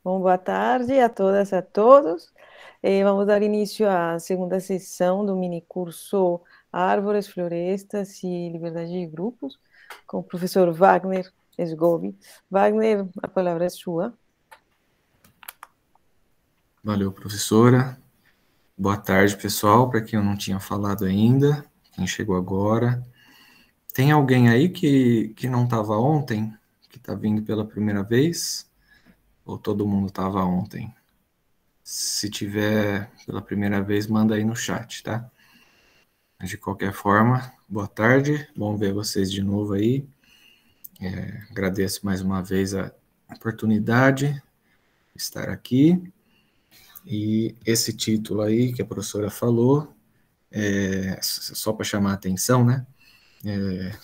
Bom, boa tarde a todas e a todos. Vamos dar início à segunda sessão do minicurso Árvores, Florestas e Liberdade de Grupos, com o professor Wagner Sgobi. Wagner, a palavra é sua. Valeu, professora. Boa tarde, pessoal, para quem eu não tinha falado ainda, quem chegou agora. Tem alguém aí que não estava ontem, que está vindo pela primeira vez? Ou todo mundo estava ontem? Se tiver pela primeira vez, manda aí no chat, tá? Mas de qualquer forma, boa tarde, bom ver vocês de novo aí. Agradeço mais uma vez a oportunidade de estar aqui. E esse título aí que a professora falou, só para chamar a atenção, né?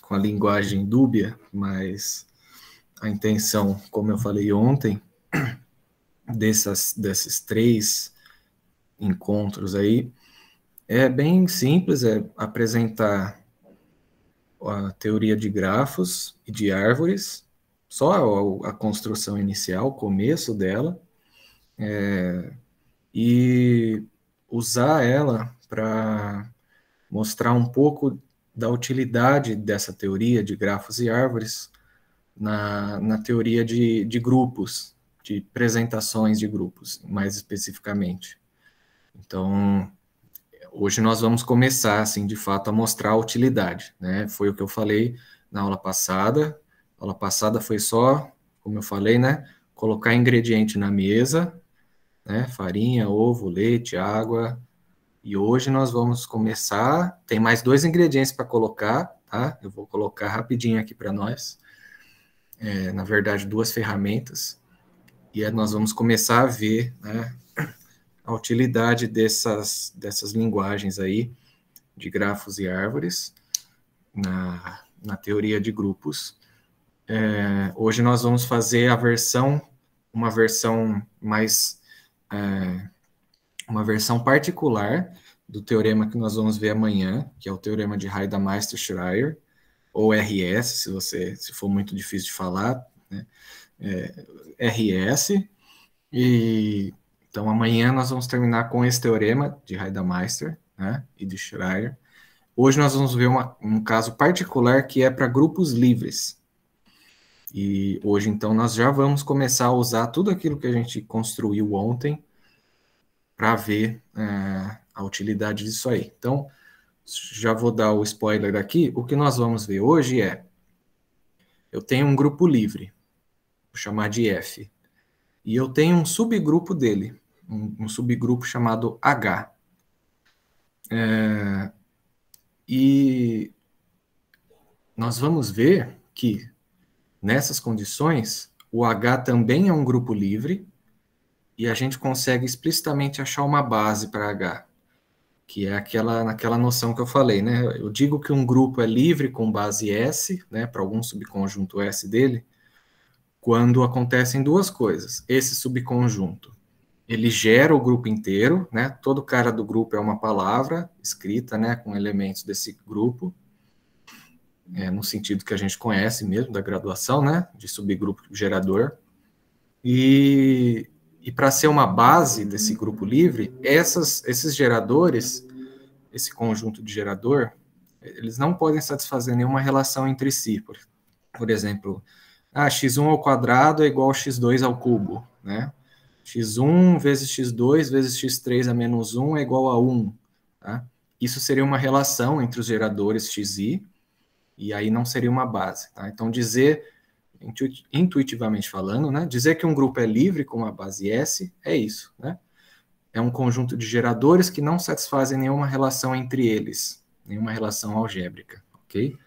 Com a linguagem dúbia, mas a intenção, como eu falei ontem, desses 3 encontros aí, é bem simples, é apresentar a teoria de grafos e de árvores, só a construção inicial, o começo dela, e usar ela para mostrar um pouco da utilidade dessa teoria de grafos e árvores na teoria de grupos, de apresentações de grupos, mais especificamente. Então, hoje nós vamos começar, assim, de fato, a mostrar a utilidade, né? Foi o que eu falei na aula passada. A aula passada foi só, como eu falei, né? Colocar ingrediente na mesa, né? Farinha, ovo, leite, água. E hoje nós vamos começar. Tem mais 2 ingredientes para colocar, tá? Eu vou colocar rapidinho aqui para nós. Na verdade, 2 ferramentas. E nós vamos começar a ver, né, a utilidade dessas linguagens aí, de grafos e árvores, na teoria de grupos. Hoje nós vamos fazer uma versão mais, uma versão particular do teorema que nós vamos ver amanhã, que é o teorema de Haida-Meister-Schreier, ou RS, se for muito difícil de falar, né? RS, e então amanhã nós vamos terminar com esse teorema de Haida-Meister, né, e de Schreier. Hoje nós vamos ver um caso particular que é para grupos livres. E hoje, então, nós já vamos começar a usar tudo aquilo que a gente construiu ontem para ver a utilidade disso aí. Então, já vou dar o spoiler aqui. O que nós vamos ver hoje eu tenho um grupo livre, vou chamar de F, e eu tenho um subgrupo dele, um subgrupo chamado H. E nós vamos ver que, nessas condições, o H também é um grupo livre, e a gente consegue explicitamente achar uma base para H, que é naquela noção que eu falei, né? Eu digo que um grupo é livre com base S, né, para algum subconjunto S dele, quando acontecem 2 coisas. Esse subconjunto, ele gera o grupo inteiro, né? Todo cara do grupo é uma palavra escrita, né, com elementos desse grupo, no sentido que a gente conhece mesmo da graduação, né, de subgrupo gerador. E para ser uma base desse grupo livre, esses geradores, esse conjunto de gerador, eles não podem satisfazer nenhuma relação entre si. Por exemplo, x1 ao quadrado é igual a x2 ao cubo, né? x1 vezes x2 vezes x3 a menos 1 é igual a 1. Tá? Isso seria uma relação entre os geradores xi, e aí não seria uma base. Tá? Então, intuitivamente falando, né, dizer que um grupo é livre com uma base S é isso. Né? É um conjunto de geradores que não satisfazem nenhuma relação entre eles, nenhuma relação algébrica. Ok?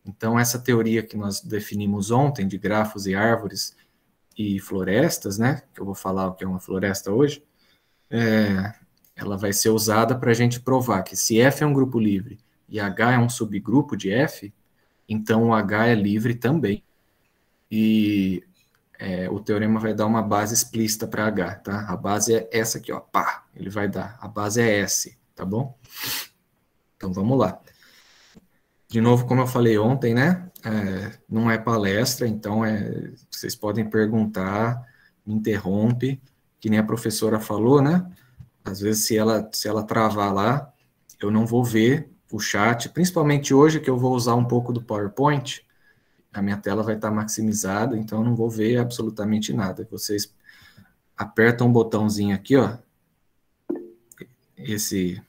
Então, essa teoria que nós definimos ontem, de grafos e árvores e florestas, né, que eu vou falar o que é uma floresta hoje, ela vai ser usada para a gente provar que se F é um grupo livre e H é um subgrupo de F, então o H é livre também. E o teorema vai dar uma base explícita para H, tá? A base é essa aqui, ó, pá, ele vai dar. A base é S, tá bom? Então, vamos lá. De novo, como eu falei ontem, né? Não é palestra, então vocês podem perguntar me interrompe, que nem a professora falou, né? Às vezes, se ela travar lá, eu não vou ver o chat, principalmente hoje que eu vou usar um pouco do PowerPoint, a minha tela vai estar maximizada, então eu não vou ver absolutamente nada. Vocês apertam um botãozinho aqui, ó, esse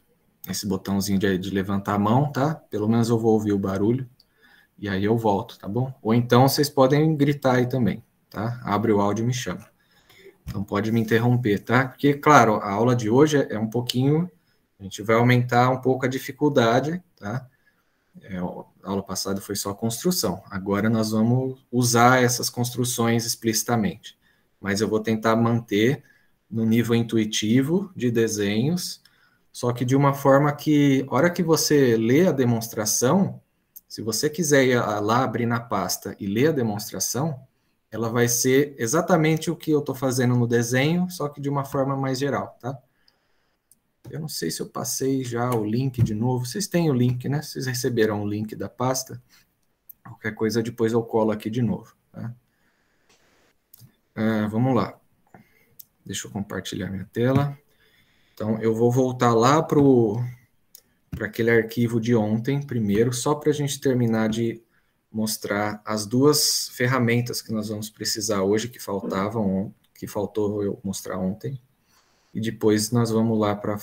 botãozinho de levantar a mão, tá? Pelo menos eu vou ouvir o barulho, e aí eu volto, tá bom? Ou então vocês podem gritar aí também, tá? Abre o áudio e me chama. Então pode me interromper, tá? Porque, claro, a aula de hoje é um pouquinho, a gente vai aumentar um pouco a dificuldade, tá? A aula passada foi só construção, agora nós vamos usar essas construções explicitamente, mas eu vou tentar manter no nível intuitivo de desenhos, só que de uma forma que, a hora que você lê a demonstração, se você quiser ir lá abrir na pasta e ler a demonstração, ela vai ser exatamente o que eu estou fazendo no desenho, só que de uma forma mais geral, tá? Eu não sei se eu passei já o link de novo. Vocês têm o link, né? Vocês receberam o link da pasta. Qualquer coisa, depois eu colo aqui de novo. Tá? Vamos lá. Deixa eu compartilhar minha tela. Então, eu vou voltar lá para aquele arquivo de ontem, primeiro, só para a gente terminar de mostrar as duas ferramentas que nós vamos precisar hoje, que faltou eu mostrar ontem. E depois nós vamos lá para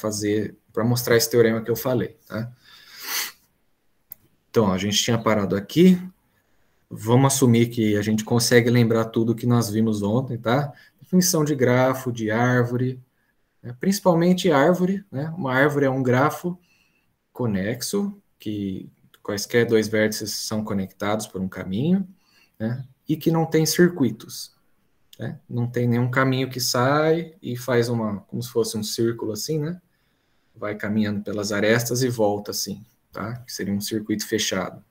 mostrar esse teorema que eu falei, tá? Então, a gente tinha parado aqui, vamos assumir que a gente consegue lembrar tudo que nós vimos ontem, tá? Definição de grafo, de árvore, né? Principalmente árvore, né? Uma árvore é um grafo conexo, que quaisquer dois vértices são conectados por um caminho, né? E que não tem circuitos. Né? Não tem nenhum caminho que sai e faz como se fosse um círculo assim, né? Vai caminhando pelas arestas e volta assim, tá? Que seria um circuito fechado.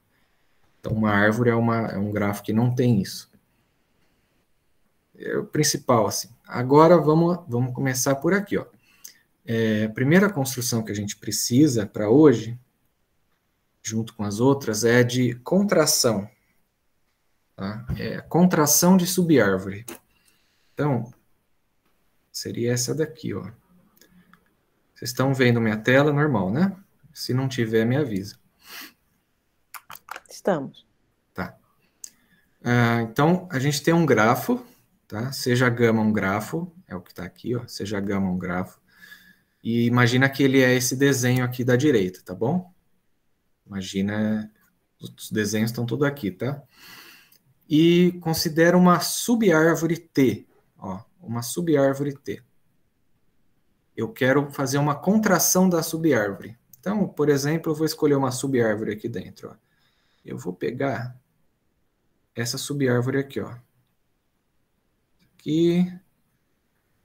Então, uma árvore é um grafo que não tem isso. É o principal, assim. Agora, vamos começar por aqui, ó. A primeira construção que a gente precisa para hoje, junto com as outras, é de contração. Tá? Contração de subárvore. Então, seria essa daqui, ó. Vocês estão vendo minha tela normal, né? Se não tiver, me avisa. Estamos. Tá. Então, a gente tem um grafo, tá? Seja gama um grafo, é o que está aqui, ó. Seja gama um grafo. E imagina que ele é esse desenho aqui da direita, tá bom? Imagina, os desenhos estão tudo aqui, tá? E considera uma subárvore T, ó. Uma subárvore T. Eu quero fazer uma contração da subárvore. Então, por exemplo, eu vou escolher uma subárvore aqui dentro. Ó. Eu vou pegar essa subárvore aqui, ó. Aqui,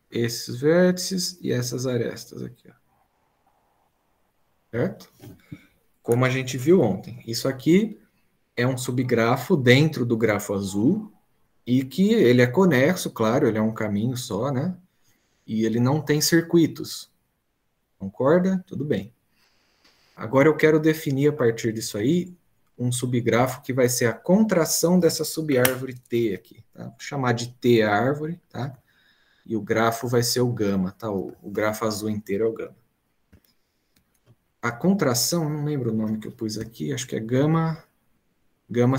esses vértices e essas arestas aqui, ó. Certo? Como a gente viu ontem. Isso aqui é um subgrafo dentro do grafo azul e que ele é conexo, claro, ele é um caminho só, né? E ele não tem circuitos. Concorda? Tudo bem. Agora eu quero definir a partir disso aí um subgrafo que vai ser a contração dessa subárvore T aqui. Tá? Vou chamar de T a árvore, tá? E o grafo vai ser o gama, tá? O grafo azul inteiro é o gama. A contração, não lembro o nome que eu pus aqui, acho que é gama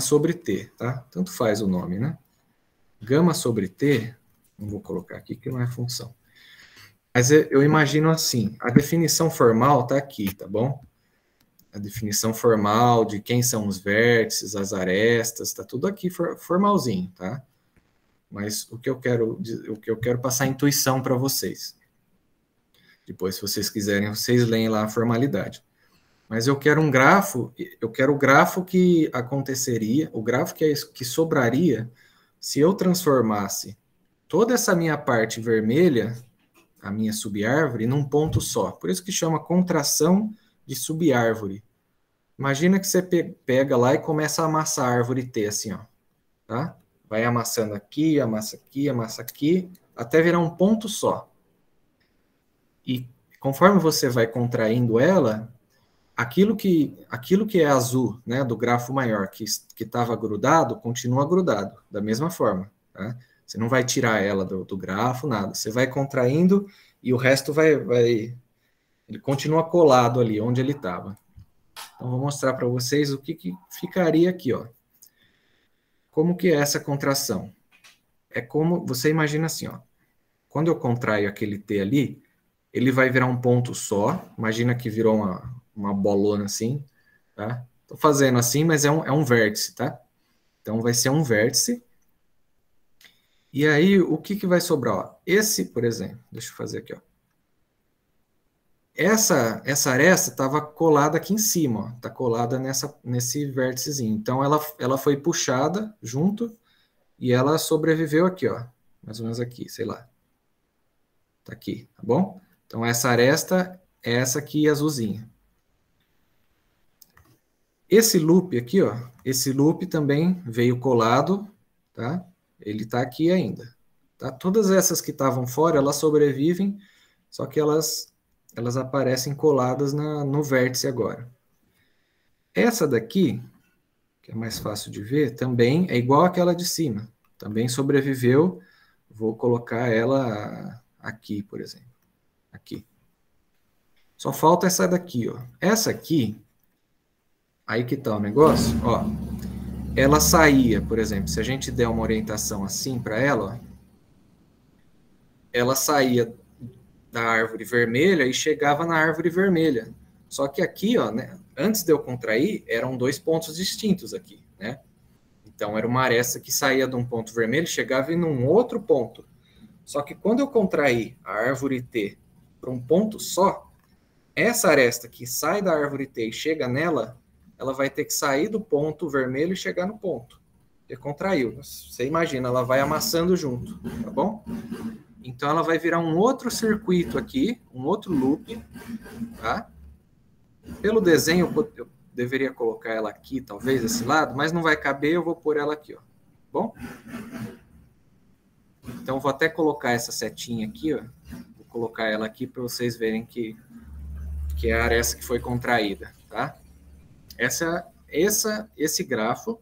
sobre T, tá? Tanto faz o nome, né? Gama sobre T, não vou colocar aqui que não é função. Mas eu imagino assim, a definição formal tá aqui, tá bom? A definição formal de quem são os vértices, as arestas, tá tudo aqui formalzinho, tá? Mas o que eu quero passar a intuição para vocês. Depois, se vocês quiserem, vocês leem lá a formalidade. Mas eu quero o grafo que aconteceria, o grafo que sobraria se eu transformasse toda essa minha parte vermelha, a minha subárvore, num ponto só. Por isso que chama contração de subárvore. Imagina que você pega lá e começa a amassar a árvore T, assim, ó. Tá? Vai amassando aqui, amassa aqui, até virar um ponto só. E conforme você vai contraindo ela, aquilo que é azul, né, do grafo maior, que estava grudado, continua grudado, da mesma forma. Tá? Você não vai tirar ela do grafo, nada. Você vai contraindo e o resto ele continua colado ali onde ele estava. Então, vou mostrar para vocês o que ficaria aqui, ó. Como que é essa contração? É como, você imagina assim, ó. Quando eu contraio aquele T ali, ele vai virar um ponto só. Imagina que virou uma bolona assim, tá? Tô fazendo assim, mas é um vértice, tá? Então, vai ser um vértice. E aí, o que vai sobrar? Ó? Esse, por exemplo, deixa eu fazer aqui, ó. Essa aresta estava colada aqui em cima, ó. Tá colada nesse vérticezinho. Então, ela foi puxada junto e ela sobreviveu aqui, ó. Mais ou menos aqui, sei lá. Tá aqui, tá bom? Então, essa aresta é essa aqui azulzinha. Esse loop aqui, ó, esse loop também veio colado, tá? Ele tá aqui ainda, tá? Todas essas que estavam fora, elas sobrevivem, só que elas aparecem coladas no vértice agora. Essa daqui, que é mais fácil de ver, também é igual àquela de cima. Também sobreviveu. Vou colocar ela aqui, por exemplo. Aqui. Só falta essa daqui, ó. Essa aqui, aí que tá o negócio, ó. Ela saía, por exemplo, se a gente der uma orientação assim para ela, ó, ela saía da árvore vermelha e chegava na árvore vermelha. Só que aqui, ó, né, antes de eu contrair, eram dois pontos distintos aqui, né? Então, era uma aresta que saía de um ponto vermelho e chegava em um outro ponto. Só que quando eu contrair a árvore T para um ponto só, essa aresta que sai da árvore T e chega nela, ela vai ter que sair do ponto vermelho e chegar no ponto. Porque contraiu. Você imagina, ela vai amassando junto, tá bom? Então, ela vai virar um outro circuito aqui, um outro loop, tá? Pelo desenho, eu deveria colocar ela aqui, talvez, desse lado, mas não vai caber, eu vou pôr ela aqui, ó. Bom? Então, vou até colocar essa setinha aqui, ó. Vou colocar ela aqui para vocês verem que é a aresta que foi contraída, tá? Esse grafo,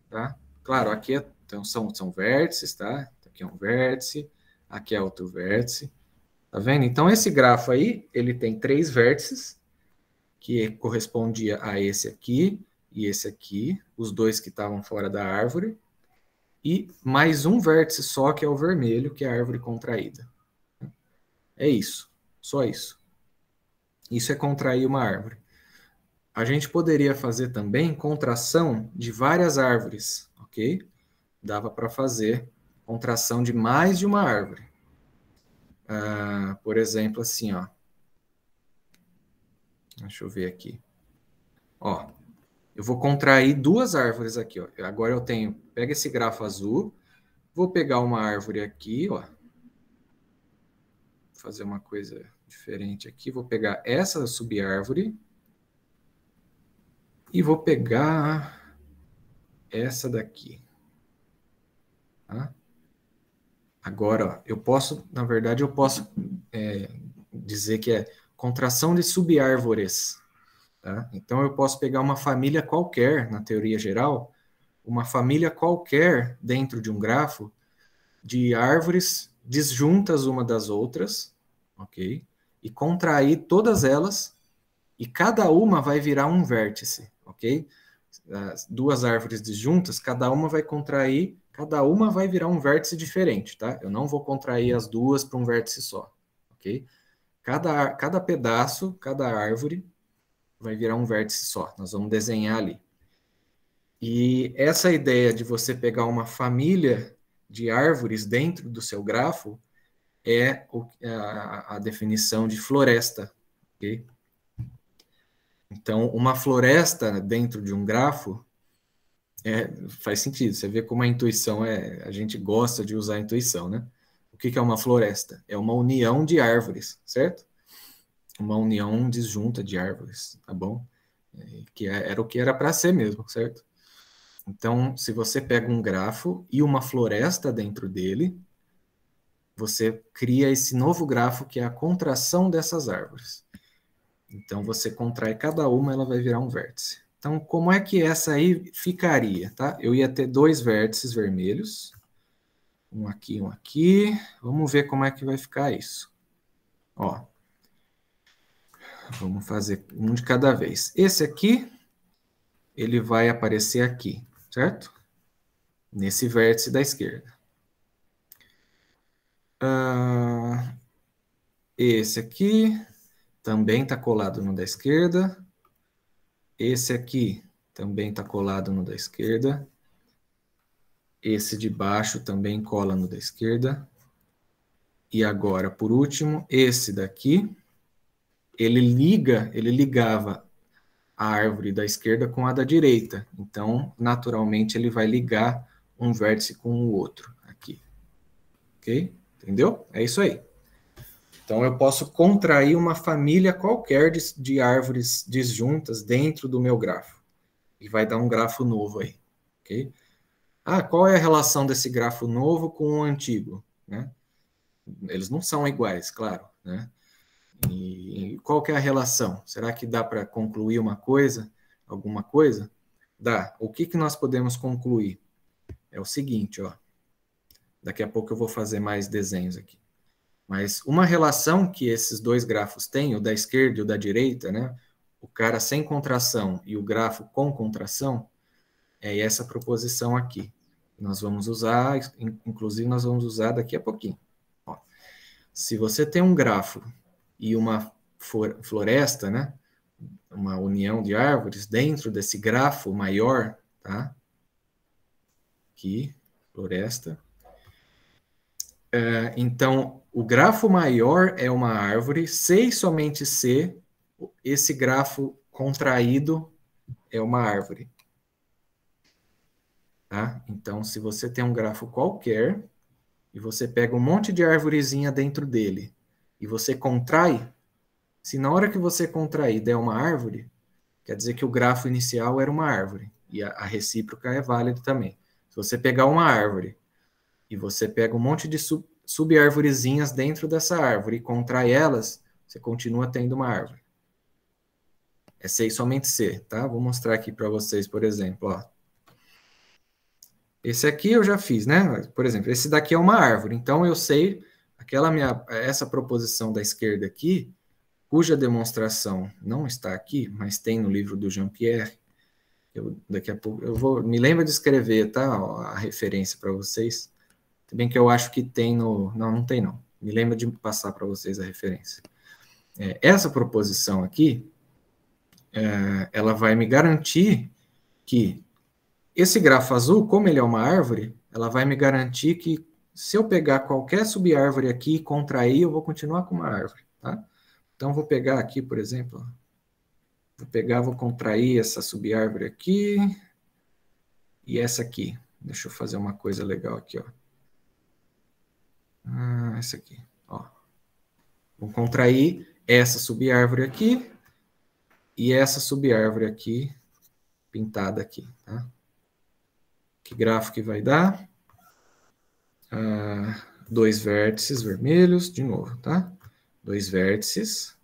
tá? Claro, aqui então, são vértices, tá? Aqui é um vértice, aqui é outro vértice, tá vendo? Então, esse grafo aí, ele tem 3 vértices, que correspondia a esse aqui e esse aqui, os dois que estavam fora da árvore, e mais um vértice só, que é o vermelho, que é a árvore contraída. É isso, só isso. Isso é contrair uma árvore. A gente poderia fazer também contração de várias árvores, ok? Dava para fazer contração de mais de uma árvore. Por exemplo, assim, ó. Deixa eu ver aqui. Ó, eu vou contrair 2 árvores aqui, ó. Agora eu tenho, pega esse grafo azul, vou pegar uma árvore aqui, ó. Vou fazer uma coisa diferente aqui, vou pegar essa subárvore e vou pegar essa daqui. Tá? Agora, ó, eu posso, na verdade, eu posso dizer que é contração de subárvores. Tá? Então, eu posso pegar uma família qualquer, na teoria geral, uma família qualquer dentro de um grafo de árvores disjuntas uma das outras, ok? E contrair todas elas, e cada uma vai virar um vértice, ok? As 2 árvores disjuntas, cada uma vai contrair, cada uma vai virar um vértice diferente, tá? Eu não vou contrair as 2 para um vértice só, ok? Cada pedaço, cada árvore vai virar um vértice só. Nós vamos desenhar ali. E essa ideia de você pegar uma família de árvores dentro do seu grafo é a definição de floresta. Okay? Então, uma floresta dentro de um grafo faz sentido. Você vê como a intuição a gente gosta de usar a intuição, né? O que é uma floresta? É uma união de árvores, certo? Uma união disjunta de árvores, tá bom? Que era o que era para ser mesmo, certo? Então, se você pega um grafo e uma floresta dentro dele, você cria esse novo grafo que é a contração dessas árvores. Então, você contrai cada uma, ela vai virar um vértice. Então, como é que essa aí ficaria, tá? Eu ia ter 2 vértices vermelhos, Um aqui, um aqui. Vamos ver como é que vai ficar isso. Ó, vamos fazer um de cada vez. Esse aqui, ele vai aparecer aqui, certo? Nesse vértice da esquerda. Esse aqui também está colado no da esquerda. Esse aqui também está colado no da esquerda. Esse de baixo também cola no da esquerda. E agora, por último, esse daqui, ele ligava a árvore da esquerda com a da direita. Então, naturalmente, ele vai ligar um vértice com o outro aqui. Ok? Entendeu? É isso aí. Então, eu posso contrair uma família qualquer de árvores disjuntas dentro do meu grafo. E vai dar um grafo novo aí. Ok? Ah, qual é a relação desse grafo novo com o antigo? Né? Eles não são iguais, claro. Né? E qual que é a relação? Será que dá para concluir uma coisa? Alguma coisa? Dá. O que nós podemos concluir? É o seguinte, ó. Daqui a pouco eu vou fazer mais desenhos aqui. Mas uma relação que esses dois grafos têm, o da esquerda e o da direita, né? O cara sem contração e o grafo com contração, é essa proposição aqui. Nós vamos usar, inclusive nós vamos usar daqui a pouquinho. Ó, se você tem um grafo e uma floresta, né? Uma união de árvores dentro desse grafo maior, tá? Aqui, floresta. Então, o grafo maior é uma árvore, se e somente se esse grafo contraído é uma árvore. Tá? Então, se você tem um grafo qualquer e você pega um monte de árvorezinha dentro dele e você contrai, se na hora que você contrair der uma árvore, quer dizer que o grafo inicial era uma árvore e a recíproca é válida também. Se você pegar uma árvore e você pega um monte de sub-árvorezinhas dentro dessa árvore e contrai elas, você continua tendo uma árvore. É C e somente C, tá? Vou mostrar aqui para vocês, por exemplo, ó. Esse aqui eu já fiz, né? Por exemplo, esse daqui é uma árvore, então eu sei essa proposição da esquerda aqui, cuja demonstração não está aqui, mas tem no livro do Jean-Pierre. Daqui a pouco eu vou me lembra de escrever, tá? A referência para vocês. Se bem que eu acho que tem no... Não tem não. Me lembra de passar para vocês a referência. Essa proposição aqui, ela vai me garantir que esse grafo azul, como ele é uma árvore, ela vai me garantir que se eu pegar qualquer subárvore aqui e contrair, eu vou continuar com uma árvore, tá? Então, vou pegar aqui, por exemplo, vou contrair essa subárvore aqui e essa aqui. Deixa eu fazer uma coisa legal aqui, ó. Essa aqui, ó. Vou contrair essa subárvore aqui e essa subárvore aqui, pintada aqui, tá? Que grafo que vai dar? Dois vértices vermelhos, de novo, tá? Dois vértices.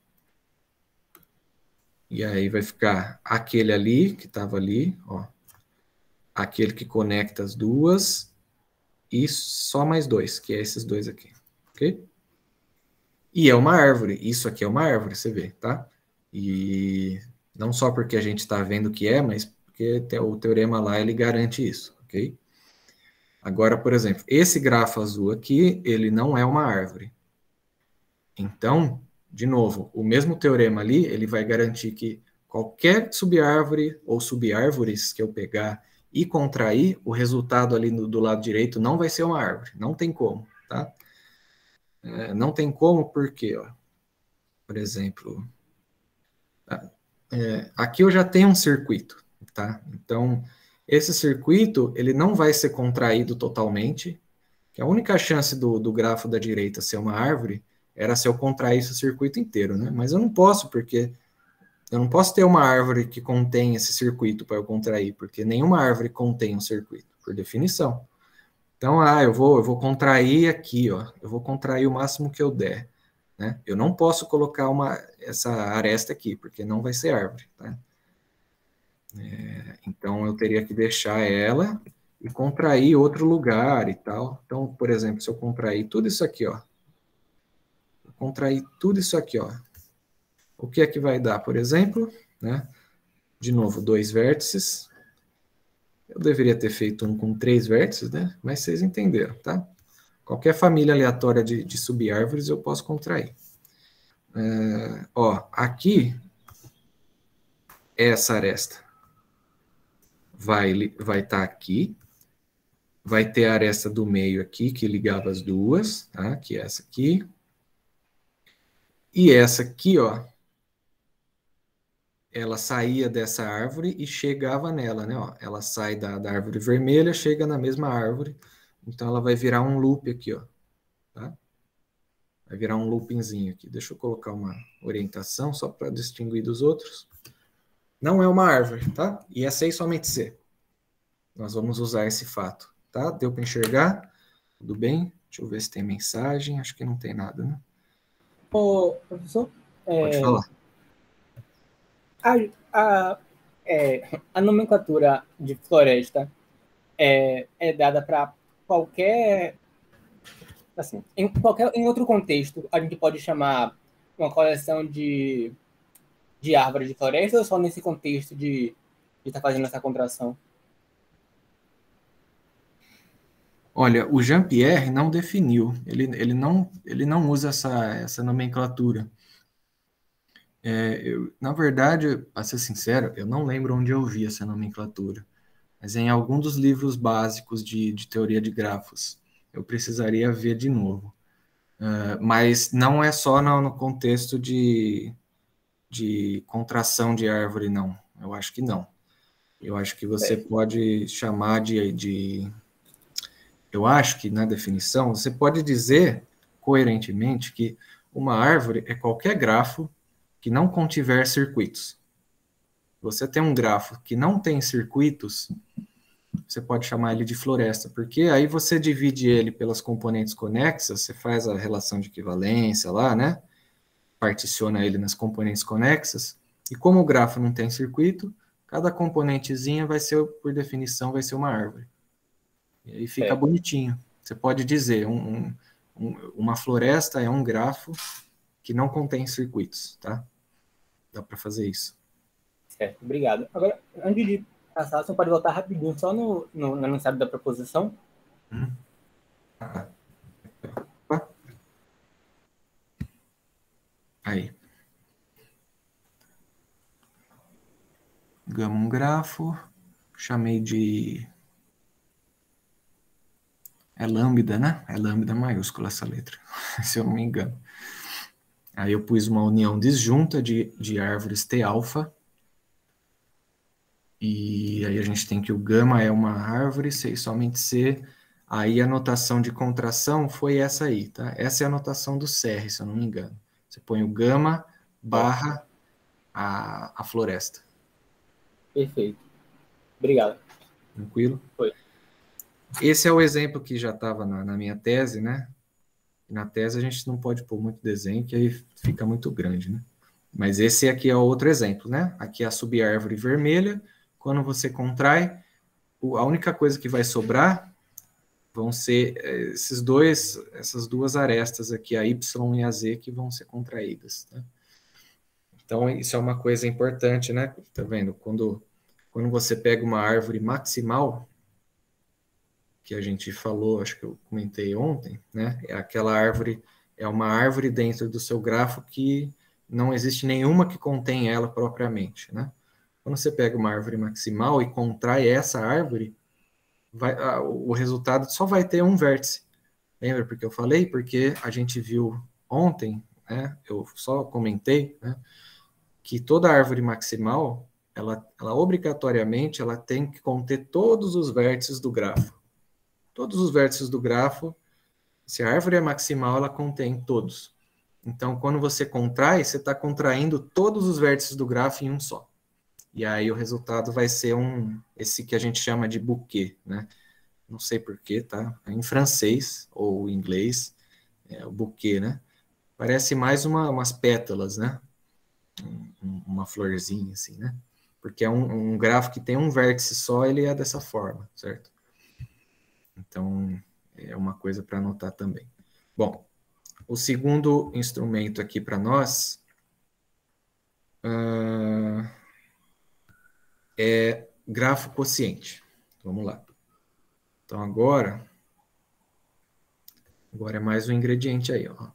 E aí vai ficar aquele ali, que estava ali, ó. Aquele que conecta as duas. E só mais dois, que é esses dois aqui, ok? E é uma árvore, isso aqui é uma árvore, você vê, tá? E não só porque a gente está vendo que é, mas porque o teorema lá, ele garante isso, ok? Agora, por exemplo, esse grafo azul aqui, ele não é uma árvore. Então, de novo, o mesmo teorema ali, ele vai garantir que qualquer subárvore ou subárvores que eu pegar e contrair, o resultado ali do lado direito não vai ser uma árvore. Não tem como, tá? Não tem como porque, ó, por exemplo, aqui eu já tenho um circuito, tá? Então, esse circuito, ele não vai ser contraído totalmente, que a única chance do grafo da direita ser uma árvore era se eu contraísse o circuito inteiro, né? Mas eu não posso, porque eu não posso ter uma árvore que contém esse circuito para eu contrair, porque nenhuma árvore contém um circuito, por definição. Então, eu vou contrair aqui, ó. Eu vou contrair o máximo que eu der, né? Eu não posso colocar essa aresta aqui, porque não vai ser árvore, tá? Então, eu teria que deixar ela e contrair outro lugar e tal. Então, por exemplo, se eu contrair tudo isso aqui, ó, contrair tudo isso aqui, ó, o que é que vai dar, por exemplo, né? De novo, 2 vértices. Eu deveria ter feito um com 3 vértices, né? Mas vocês entenderam, tá? Qualquer família aleatória de subárvores eu posso contrair. Ó, aqui, essa aresta vai estar aqui. Vai ter a aresta do meio aqui, que ligava as duas, tá? Que é essa aqui. E essa aqui, ó, ela saía dessa árvore e chegava nela, né? Ó, ela sai da árvore vermelha, chega na mesma árvore. Então, ela vai virar um loop aqui, ó. Tá? Vai virar um loopingzinho aqui. Deixa eu colocar uma orientação só para distinguir dos outros. Não é uma árvore, tá? E é C e somente C. Nós vamos usar esse fato, tá? Deu para enxergar? Tudo bem? Deixa eu ver se tem mensagem. Acho que não tem nada, né? Ô, professor, Pode falar. A nomenclatura de floresta é dada para qualquer, assim, em outro contexto, a gente pode chamar uma coleção de árvores de floresta ou só nesse contexto de estar fazendo essa contração? Olha, o Jean-Pierre não definiu, ele não usa essa nomenclatura. Na verdade, para ser sincero, eu não lembro onde eu vi essa nomenclatura, mas em algum dos livros básicos de teoria de grafos. Eu precisaria ver de novo. Mas não é só no contexto de contração de árvore, não. Eu acho que não. Eu acho que você pode chamar eu acho que, na definição, você pode dizer, coerentemente, que uma árvore é qualquer grafo que não contiver circuitos. Você tem um grafo que não tem circuitos, você pode chamar ele de floresta, porque aí você divide ele pelas componentes conexas, você faz a relação de equivalência lá, né? Particiona ele nas componentes conexas, e como o grafo não tem circuito, cada componentezinha vai ser, por definição, vai ser uma árvore. E aí fica bonitinho. Você pode dizer, uma floresta é um grafo que não contém circuitos, tá? Dá para fazer isso. Certo, obrigado. Agora, antes de passar, você pode voltar rapidinho, só no enunciado da proposição. Aí. Gama um grafo, chamei de... É lambda, né? É lambda maiúscula essa letra, se eu não me engano. Aí eu pus uma união disjunta de árvores T-alfa. E aí a gente tem que o gama é uma árvore, C e somente C. Aí a notação de contração foi essa aí, tá? Essa é a notação do CR, se eu não me engano. Você põe o gama barra a floresta. Perfeito. Obrigado. Tranquilo? Foi. Esse é o exemplo que já estava na minha tese, né? Na tese a gente não pode pôr muito desenho, que aí fica muito grande, né? Mas esse aqui é outro exemplo, né? Aqui é a subárvore vermelha. Quando você contrai, a única coisa que vai sobrar vão ser essas duas arestas aqui, a Y e a Z, que vão ser contraídas, tá? Então, isso é uma coisa importante, né? Tá vendo? Quando você pega uma árvore maximal, que a gente falou, acho que eu comentei ontem, né? É uma árvore dentro do seu grafo que não existe nenhuma que contém ela propriamente, né? Quando você pega uma árvore maximal e contrai essa árvore, o resultado só vai ter um vértice. Lembra porque eu falei? Porque a gente viu ontem, né? Eu só comentei, né? Que toda árvore maximal, ela obrigatoriamente, ela tem que conter todos os vértices do grafo. Todos os vértices do grafo, se a árvore é maximal, ela contém todos. Então, quando você contrai, você está contraindo todos os vértices do grafo em um só. E aí o resultado vai ser esse que a gente chama de bouquet, né? Não sei porquê, tá? Em francês ou em inglês, o bouquet, né? Parece mais umas pétalas, né? Uma florzinha, assim, né? Porque é um grafo que tem um vértice só, ele é dessa forma, certo? Então, é uma coisa para anotar também. Bom, o segundo instrumento aqui para nós é grafo quociente. Vamos lá. Então, agora é mais um ingrediente aí, ó.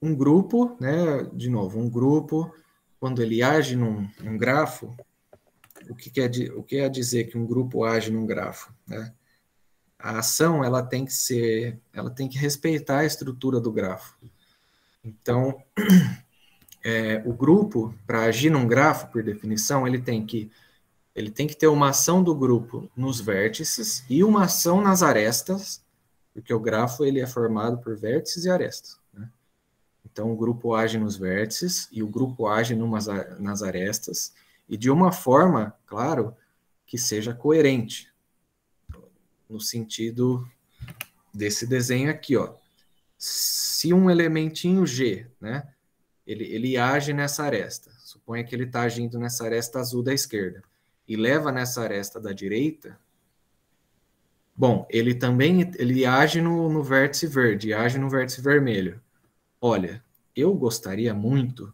Um grupo, né? De novo, um grupo, quando ele age num grafo, o que quer dizer que um grupo age num grafo, né? A ação, ela tem que respeitar a estrutura do grafo. Então, o grupo, para agir num grafo, por definição, ele tem que ter uma ação do grupo nos vértices e uma ação nas arestas, porque o grafo ele é formado por vértices e arestas, né? Então, o grupo age nos vértices e o grupo age nas arestas, e de uma forma, claro, que seja coerente, no sentido desse desenho aqui, ó. Se um elementinho G, né, ele age nessa aresta, suponha que ele está agindo nessa aresta azul da esquerda, e leva nessa aresta da direita, bom, ele age no vértice verde, age no vértice vermelho. Olha, eu gostaria muito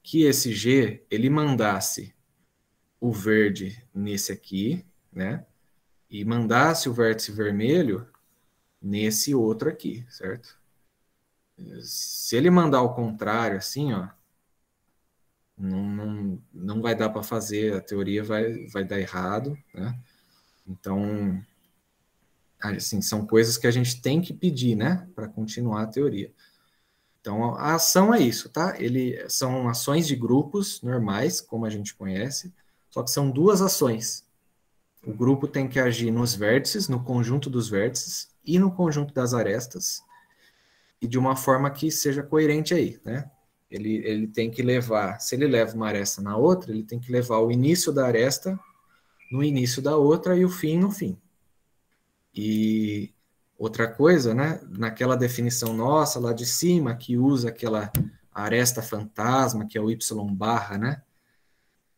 que esse G, ele mandasse o verde nesse aqui, né? E mandasse o vértice vermelho nesse outro aqui, certo? Se ele mandar o contrário, assim, ó, não vai dar para fazer, a teoria vai dar errado, né? Então, assim, são coisas que a gente tem que pedir, né? Para continuar a teoria. Então, a ação é isso, tá? São ações de grupos normais, como a gente conhece, só que são duas ações. O grupo tem que agir nos vértices, no conjunto dos vértices e no conjunto das arestas, e de uma forma que seja coerente aí, né? Ele tem que levar, se ele leva uma aresta na outra, ele tem que levar o início da aresta no início da outra e o fim no fim. E outra coisa, né? Naquela definição nossa lá de cima, que usa aquela aresta fantasma, que é o y barra, né?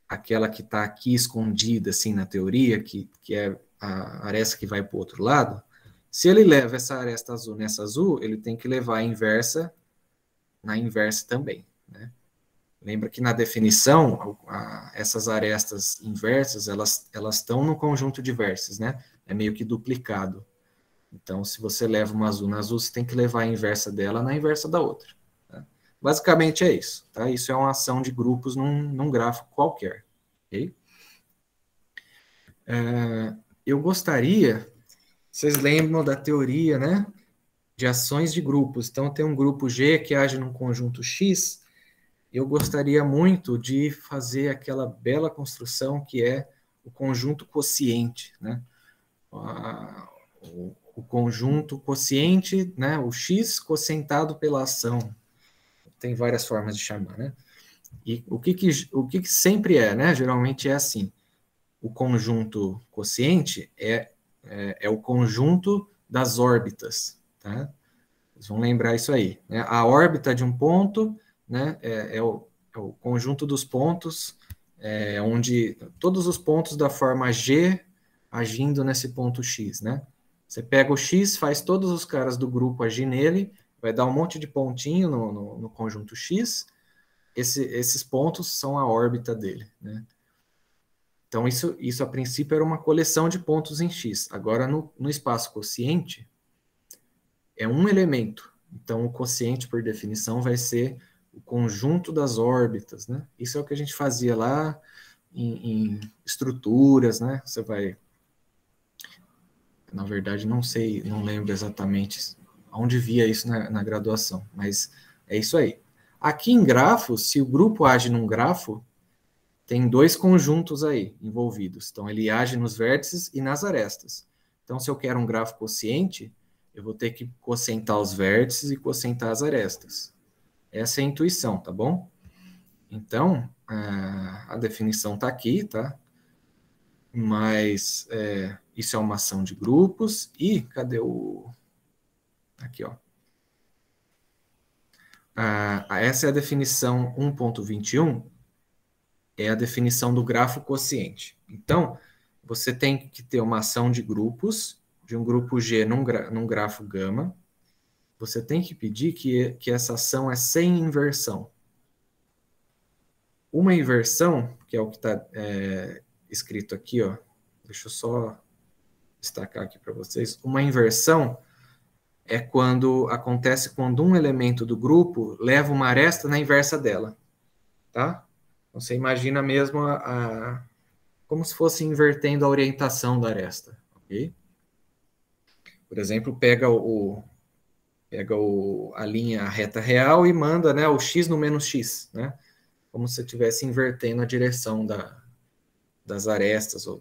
Aquela que está aqui escondida, assim, na teoria, que é a aresta que vai para o outro lado. Se ele leva essa aresta azul nessa azul, ele tem que levar a inversa na inversa também, né? Lembra que na definição, essas arestas inversas, elas estão no conjunto de vértices, né? É meio que duplicado. Então, se você leva uma azul na azul, você tem que levar a inversa dela na inversa da outra, tá? Basicamente é isso, tá? Isso é uma ação de grupos num gráfico qualquer, ok? Eu gostaria, vocês lembram da teoria, né? De ações de grupos. Então, tem um grupo G que age num conjunto X. Eu gostaria muito de fazer aquela bela construção que é o conjunto quociente, né? O conjunto quociente, né? O X quocientado pela ação. Tem várias formas de chamar, né? E o que sempre é, né? Geralmente é assim. O conjunto quociente é o conjunto das órbitas, tá? Vocês vão lembrar isso aí, né? A órbita de um ponto, né, é o conjunto dos pontos, onde todos os pontos da forma G agindo nesse ponto X, né? Você pega o X, faz todos os caras do grupo agir nele, vai dar um monte de pontinho no conjunto X, esses pontos são a órbita dele, né? Então, isso a princípio era uma coleção de pontos em X. Agora, no espaço quociente, é um elemento. Então, o quociente, por definição, vai ser o conjunto das órbitas, né? Isso é o que a gente fazia lá em estruturas, né? Você vai... Na verdade, não sei, não lembro exatamente onde via isso na graduação, mas é isso aí. Aqui em grafos, se o grupo age num grafo, tem dois conjuntos aí envolvidos. Então, ele age nos vértices e nas arestas. Então, se eu quero um grafo quociente, eu vou ter que quocientar os vértices e quocientar as arestas. Essa é a intuição, tá bom? Então, a definição está aqui, tá? Mas isso é uma ação de grupos. E cadê o... Aqui, ó. Essa é a definição 1.21. É a definição do grafo quociente. Então, você tem que ter uma ação de grupos, de um grupo G num grafo gama, você tem que pedir que essa ação é sem inversão. Uma inversão, que é o que está escrito aqui, ó, deixa eu só destacar aqui para vocês. Uma inversão é acontece quando um elemento do grupo leva uma aresta na inversa dela, tá? Então, você imagina mesmo como se fosse invertendo a orientação da aresta, ok? Por exemplo, pega a linha a reta real e manda, né, o x no menos x, né? Como se você estivesse invertendo a direção das arestas ou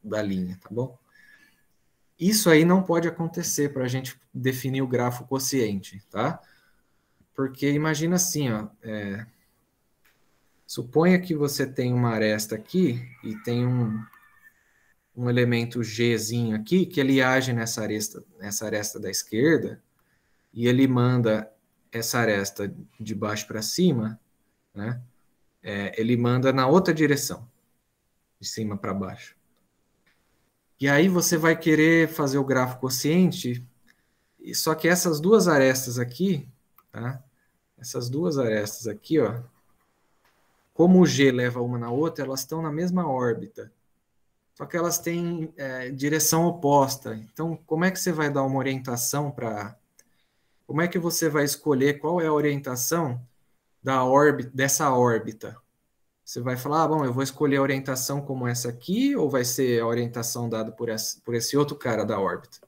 da linha, tá bom? Isso aí não pode acontecer para a gente definir o grafo quociente, tá? Porque imagina assim, ó, suponha que você tem uma aresta aqui e tem um elemento Gzinho aqui que ele age nessa aresta da esquerda e ele manda essa aresta de baixo para cima, né? Ele manda na outra direção, de cima para baixo. E aí você vai querer fazer o grafo quociente, só que essas duas arestas aqui, tá? Essas duas arestas aqui, ó, como o G leva uma na outra, elas estão na mesma órbita. Só que elas têm direção oposta. Então, como é que você vai dar uma orientação para... Como é que você vai escolher qual é a orientação dessa órbita? Você vai falar, bom, eu vou escolher a orientação como essa aqui, ou vai ser a orientação dada por esse outro cara da órbita?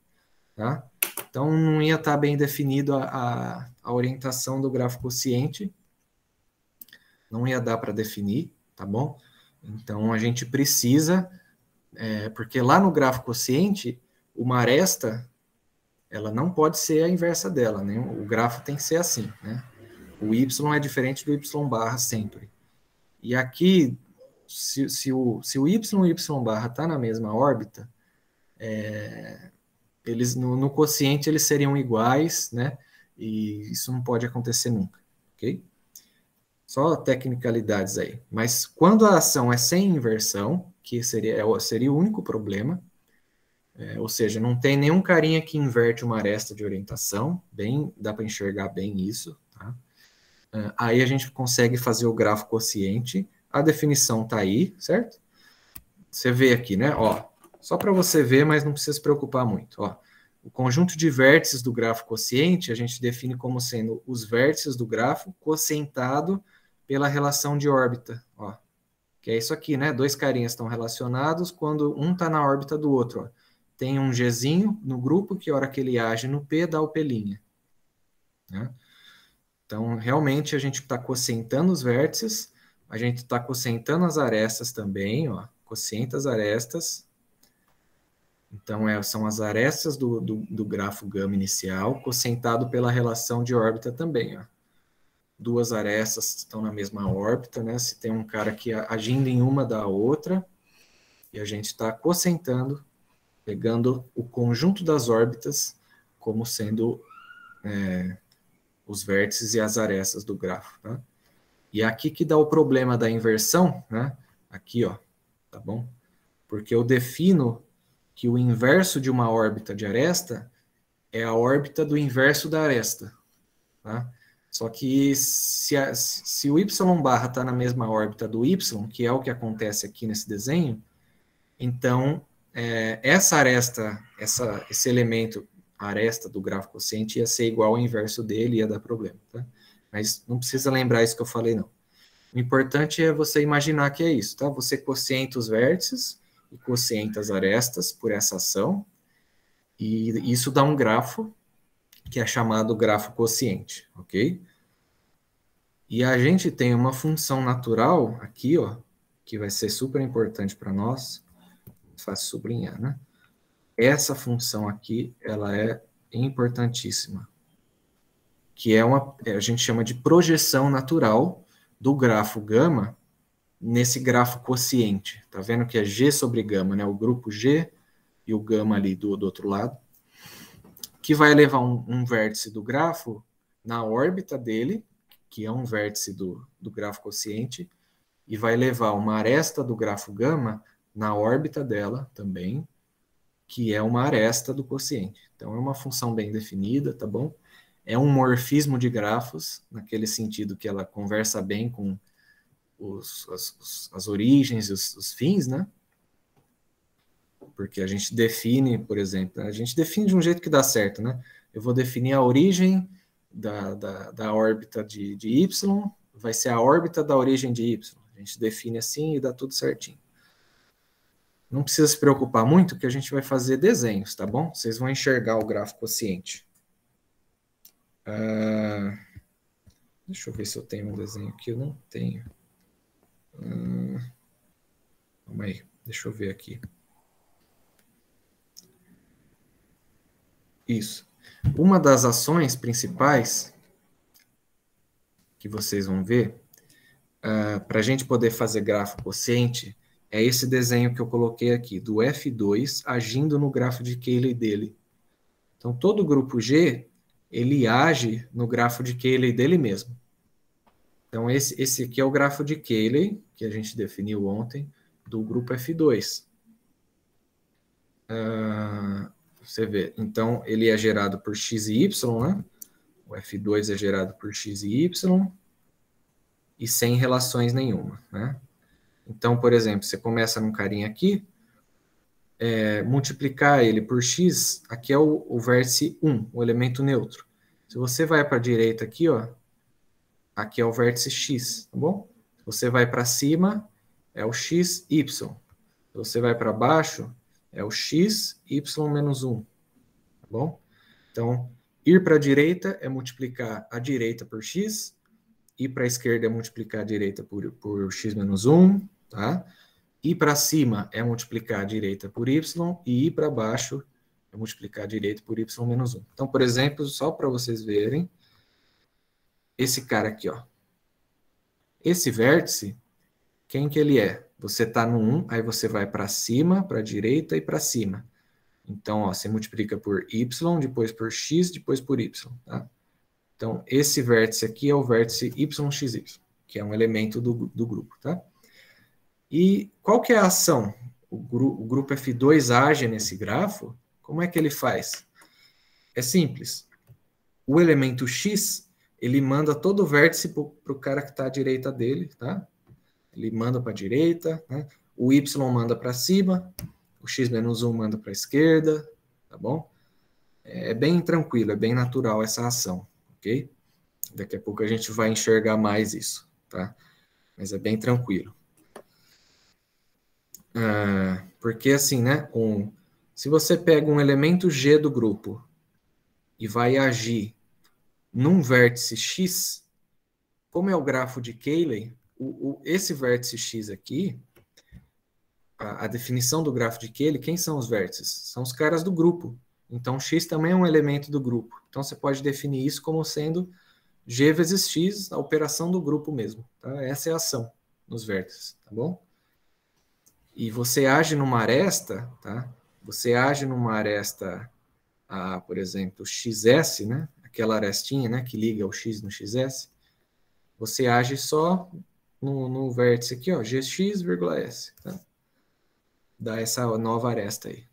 Tá? Então, não ia estar bem definido a orientação do grafo quociente. Não ia dar para definir, tá bom? Então, a gente precisa... porque lá no grafo quociente, uma aresta, ela não pode ser a inversa dela, né? O grafo tem que ser assim, né? O y é diferente do y barra sempre. E aqui, se o y e o y barra está na mesma órbita, eles no quociente eles seriam iguais, né? E isso não pode acontecer nunca, ok? Só tecnicalidades aí. Mas quando a ação é sem inversão, que seria o único problema, ou seja, não tem nenhum carinha que inverte uma aresta de orientação, dá para enxergar bem isso, tá? Aí a gente consegue fazer o grafo quociente, a definição está aí, certo? Você vê aqui, né? Ó, só para você ver, mas não precisa se preocupar muito. Ó, o conjunto de vértices do grafo quociente, a gente define como sendo os vértices do grafo quocientado pela relação de órbita, ó. Que é isso aqui, né? Dois carinhas estão relacionados quando um está na órbita do outro, ó. Tem um Gzinho no grupo que, a hora que ele age no P, dá o P', né? Então, realmente, a gente está quocientando os vértices, a gente está quocientando as arestas também, ó, quocienta as arestas. Então, são as arestas do grafo gama inicial, quocientado pela relação de órbita também, ó. Duas arestas estão na mesma órbita, né? Se tem um cara aqui agindo em uma da outra, e a gente está quocientando, pegando o conjunto das órbitas como sendo os vértices e as arestas do grafo, tá? E é aqui que dá o problema da inversão, né? Aqui, ó, tá bom? Porque eu defino que o inverso de uma órbita de aresta é a órbita do inverso da aresta, tá? Só que se o y barra está na mesma órbita do y, que é o que acontece aqui nesse desenho, então essa aresta, esse elemento, a aresta do grafo quociente, ia ser igual ao inverso dele, ia dar problema, tá? Mas não precisa lembrar isso que eu falei, não. O importante é você imaginar que é isso, tá? Você quocienta os vértices e quocienta as arestas por essa ação, e isso dá um grafo que é chamado grafo quociente, ok? E a gente tem uma função natural aqui, ó, que vai ser super importante para nós, fácil sublinhar, né? Essa função aqui, ela é importantíssima, que a gente chama de projeção natural do grafo gama nesse grafo quociente. Tá vendo que é G sobre gama, né? O grupo G e o gama ali do outro lado, que vai levar um vértice do grafo na órbita dele, que é um vértice do grafo quociente, e vai levar uma aresta do grafo gama na órbita dela também, que é uma aresta do quociente. Então, é uma função bem definida, tá bom? É um morfismo de grafos, naquele sentido que ela conversa bem com as origens e os fins, né? Porque a gente define, por exemplo, a gente define de um jeito que dá certo, né? Eu vou definir a origem da órbita de Y, vai ser a órbita da origem de Y. A gente define assim e dá tudo certinho. Não precisa se preocupar muito, que a gente vai fazer desenhos, tá bom? Vocês vão enxergar o gráfico quociente. Deixa eu ver se eu tenho um desenho aqui. Eu não tenho. Calma aí, deixa eu ver aqui. Isso. Uma das ações principais que vocês vão ver, para a gente poder fazer grafo quociente, é esse desenho que eu coloquei aqui, do F2 agindo no grafo de Cayley dele. Então, todo grupo G, ele age no grafo de Cayley dele mesmo. Então, esse aqui é o grafo de Cayley, que a gente definiu ontem, do grupo F2. Você vê, então, ele é gerado por x e y, né? O F2 é gerado por x e y, e sem relações nenhuma, né? Então, por exemplo, você começa num carinha aqui, multiplicar ele por x, aqui é o vértice 1, o elemento neutro. Se você vai para a direita aqui, ó, aqui é o vértice x, tá bom? Se você vai para cima, é o x, y. Se você vai para baixo, é o x, y menos 1, tá bom? Então, ir para a direita é multiplicar a direita por x, ir para a esquerda é multiplicar a direita por x menos 1, tá? Ir para cima é multiplicar a direita por y, e ir para baixo é multiplicar a direita por y menos 1. Então, por exemplo, só para vocês verem, esse cara aqui, ó. Esse vértice, quem que ele é? Você está no 1, aí você vai para cima, para a direita e para cima. Então, ó, você multiplica por y, depois por x, depois por y, tá? Então, esse vértice aqui é o vértice YXY, que é um elemento do grupo, tá? E qual que é a ação? O grupo F2 age nesse grafo, como é que ele faz? É simples. O elemento X, ele manda todo o vértice para o cara que está à direita dele, tá? Ele manda para a direita, né? O Y manda para cima, o X menos 1 manda para a esquerda, tá bom? É bem tranquilo, é bem natural essa ação, ok? Daqui a pouco a gente vai enxergar mais isso, tá? Mas é bem tranquilo. Porque assim, né? Se você pega um elemento G do grupo e vai agir num vértice X, como é o grafo de Cayley, esse vértice X aqui, a definição do grafo de Cayley, quem são os vértices? São os caras do grupo. Então, X também é um elemento do grupo. Então, você pode definir isso como sendo G vezes X, a operação do grupo mesmo. Tá? Essa é a ação nos vértices, tá bom? E você age numa aresta, tá? Você age numa aresta, por exemplo, XS, né? Aquela arestinha, né? Que liga o X no XS. Você age só no vértice aqui, ó, GX,S, tá? Dá essa nova aresta aí.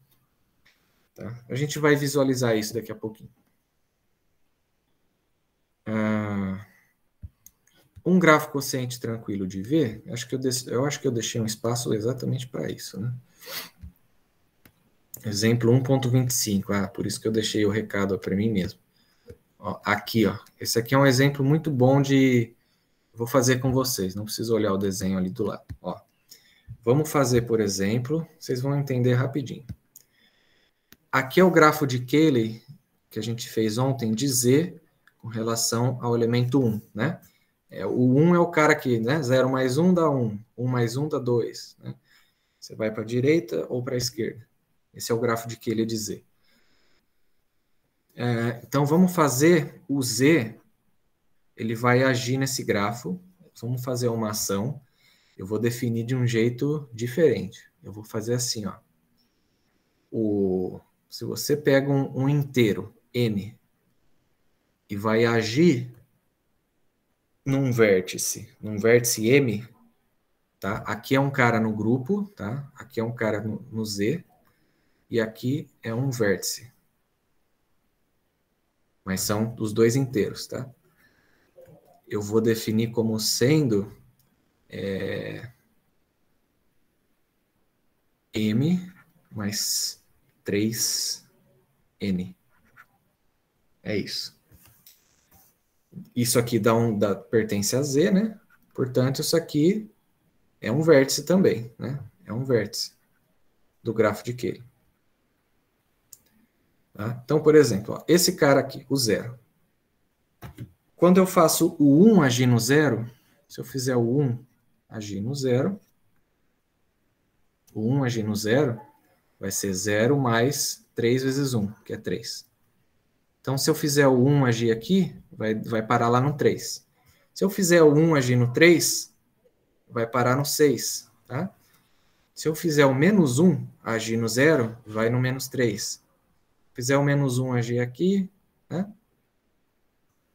Tá? A gente vai visualizar isso daqui a pouquinho. Um gráfico quociente tranquilo de ver, eu acho que eu deixei um espaço exatamente para isso, né? Exemplo 1.25, por isso que eu deixei o recado para mim mesmo. Ó, aqui, ó, esse aqui é um exemplo muito bom vou fazer com vocês, não preciso olhar o desenho ali do lado. Ó, vamos fazer, por exemplo, vocês vão entender rapidinho. Aqui é o grafo de Cayley que a gente fez ontem de Z com relação ao elemento 1, né? O 1 é o cara que, né? 0 mais 1 dá 1, 1 mais 1 dá 2. Né? Você vai para a direita ou para a esquerda. Esse é o grafo de Cayley de Z. Então, vamos fazer o Z, ele vai agir nesse grafo. Vamos fazer uma ação. Eu vou definir de um jeito diferente. Eu vou fazer assim, ó. Se você pega um inteiro, N, e vai agir num vértice M, tá? Aqui é um cara no grupo, tá? Aqui é um cara no Z. e aqui é um vértice. Mas são os dois inteiros, tá? Eu vou definir como sendo M mais 3N. É isso. Isso aqui pertence a Z, né? Portanto, isso aqui é um vértice também, né? É um vértice do grafo de Cayley. Tá? Então, por exemplo, ó, esse cara aqui, o 0. Quando eu faço o 1 agir no 0, se eu fizer o 1 agir no 0, o 1 agir no 0 vai ser 0 mais 3 vezes 1, que é 3. Então, se eu fizer o 1 agir aqui, vai parar lá no 3. Se eu fizer o 1 agir no 3, vai parar no 6, tá? Se eu fizer o menos 1 agir no 0, vai no menos 3. Se fizer o menos 1 agir aqui, né?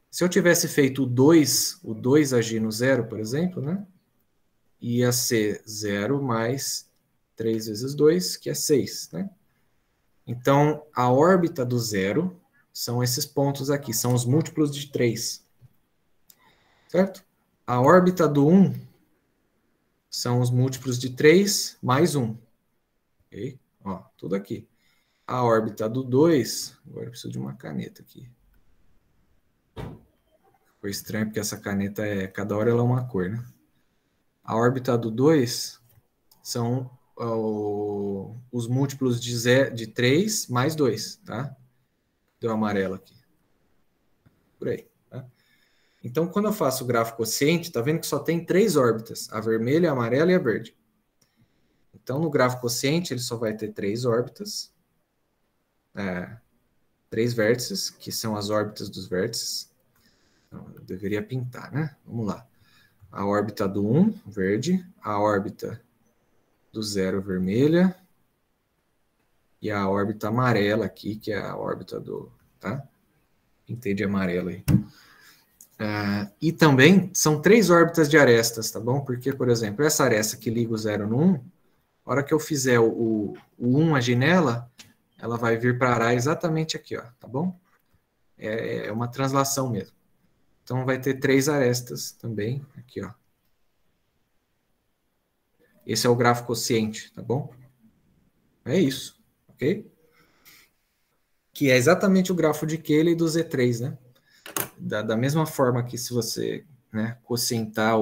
Se eu tivesse feito o 2 agir no 0, por exemplo, né? Ia ser 0 mais 3 vezes 2, que é 6, né? Então, a órbita do 0 são esses pontos aqui, são os múltiplos de 3. Certo? A órbita do 1 são os múltiplos de 3 mais 1. Ok? Ó, tudo aqui. A órbita do 2... Agora eu preciso de uma caneta aqui. Foi estranho, porque essa caneta, cada hora ela é uma cor, né? A órbita do 2 são os múltiplos de 3 mais 2, tá? Deu amarelo aqui. Por aí, tá? Então, quando eu faço o gráfico quociente, tá vendo que só tem 3 órbitas, a vermelha, a amarela e a verde. Então, no gráfico quociente, ele só vai ter 3 órbitas, 3 vértices, que são as órbitas dos vértices. Então, eu deveria pintar, né? Vamos lá. A órbita do 1, verde, a órbita do 0, vermelha, e a órbita amarela aqui, que é a órbita do... Tá? Pintei de amarelo aí. E também são 3 órbitas de arestas, tá bom? Porque, por exemplo, essa aresta que liga o 0 no 1, a hora que eu fizer o 1 agir nela, ela vai vir parar exatamente aqui, ó, tá bom? É uma translação mesmo. Então, vai ter 3 arestas também, aqui, ó. Esse é o gráfico quociente, tá bom? É isso, ok? Que é exatamente o grafo de Cayley do Z3, né? Da mesma forma que se você, né, quocientar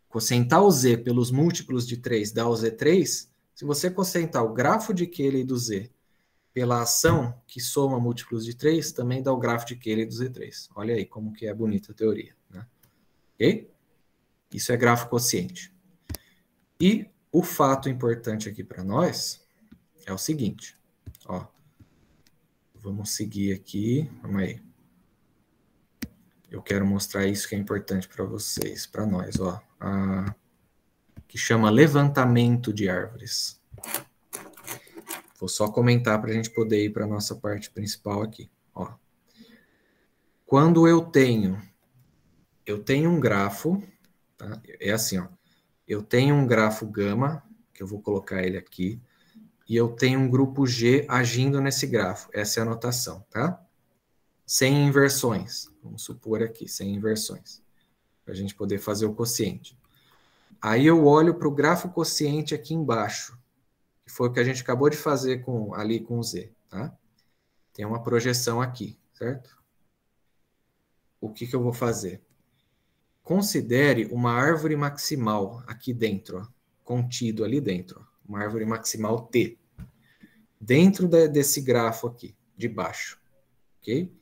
quocientar o Z pelos múltiplos de 3 dá o Z3, se você quocientar o grafo de Cayley do Z pela ação que soma múltiplos de 3, também dá o grafo de Cayley do Z3. Olha aí como que é bonita a teoria, né? Ok? Isso é grafo quociente. E o fato importante aqui para nós é o seguinte, ó. Vamos seguir aqui, vamos aí. Eu quero mostrar isso que é importante para vocês, para nós, ó. Que chama levantamento de árvores. Vou só comentar para a gente poder ir para a nossa parte principal aqui, ó. Quando eu tenho um grafo, tá? É assim, ó. Eu tenho um grafo gama, que eu vou colocar ele aqui, e eu tenho um grupo G agindo nesse grafo. Essa é a notação, tá? Sem inversões. Vamos supor aqui, sem inversões. Para a gente poder fazer o quociente. Aí eu olho para o grafo quociente aqui embaixo, que foi o que a gente acabou de fazer ali com o Z, tá? Tem uma projeção aqui, certo? O que eu vou fazer? Considere uma árvore maximal aqui dentro, ó, contido ali dentro, ó, uma árvore maximal T, dentro desse grafo aqui, de baixo, ok?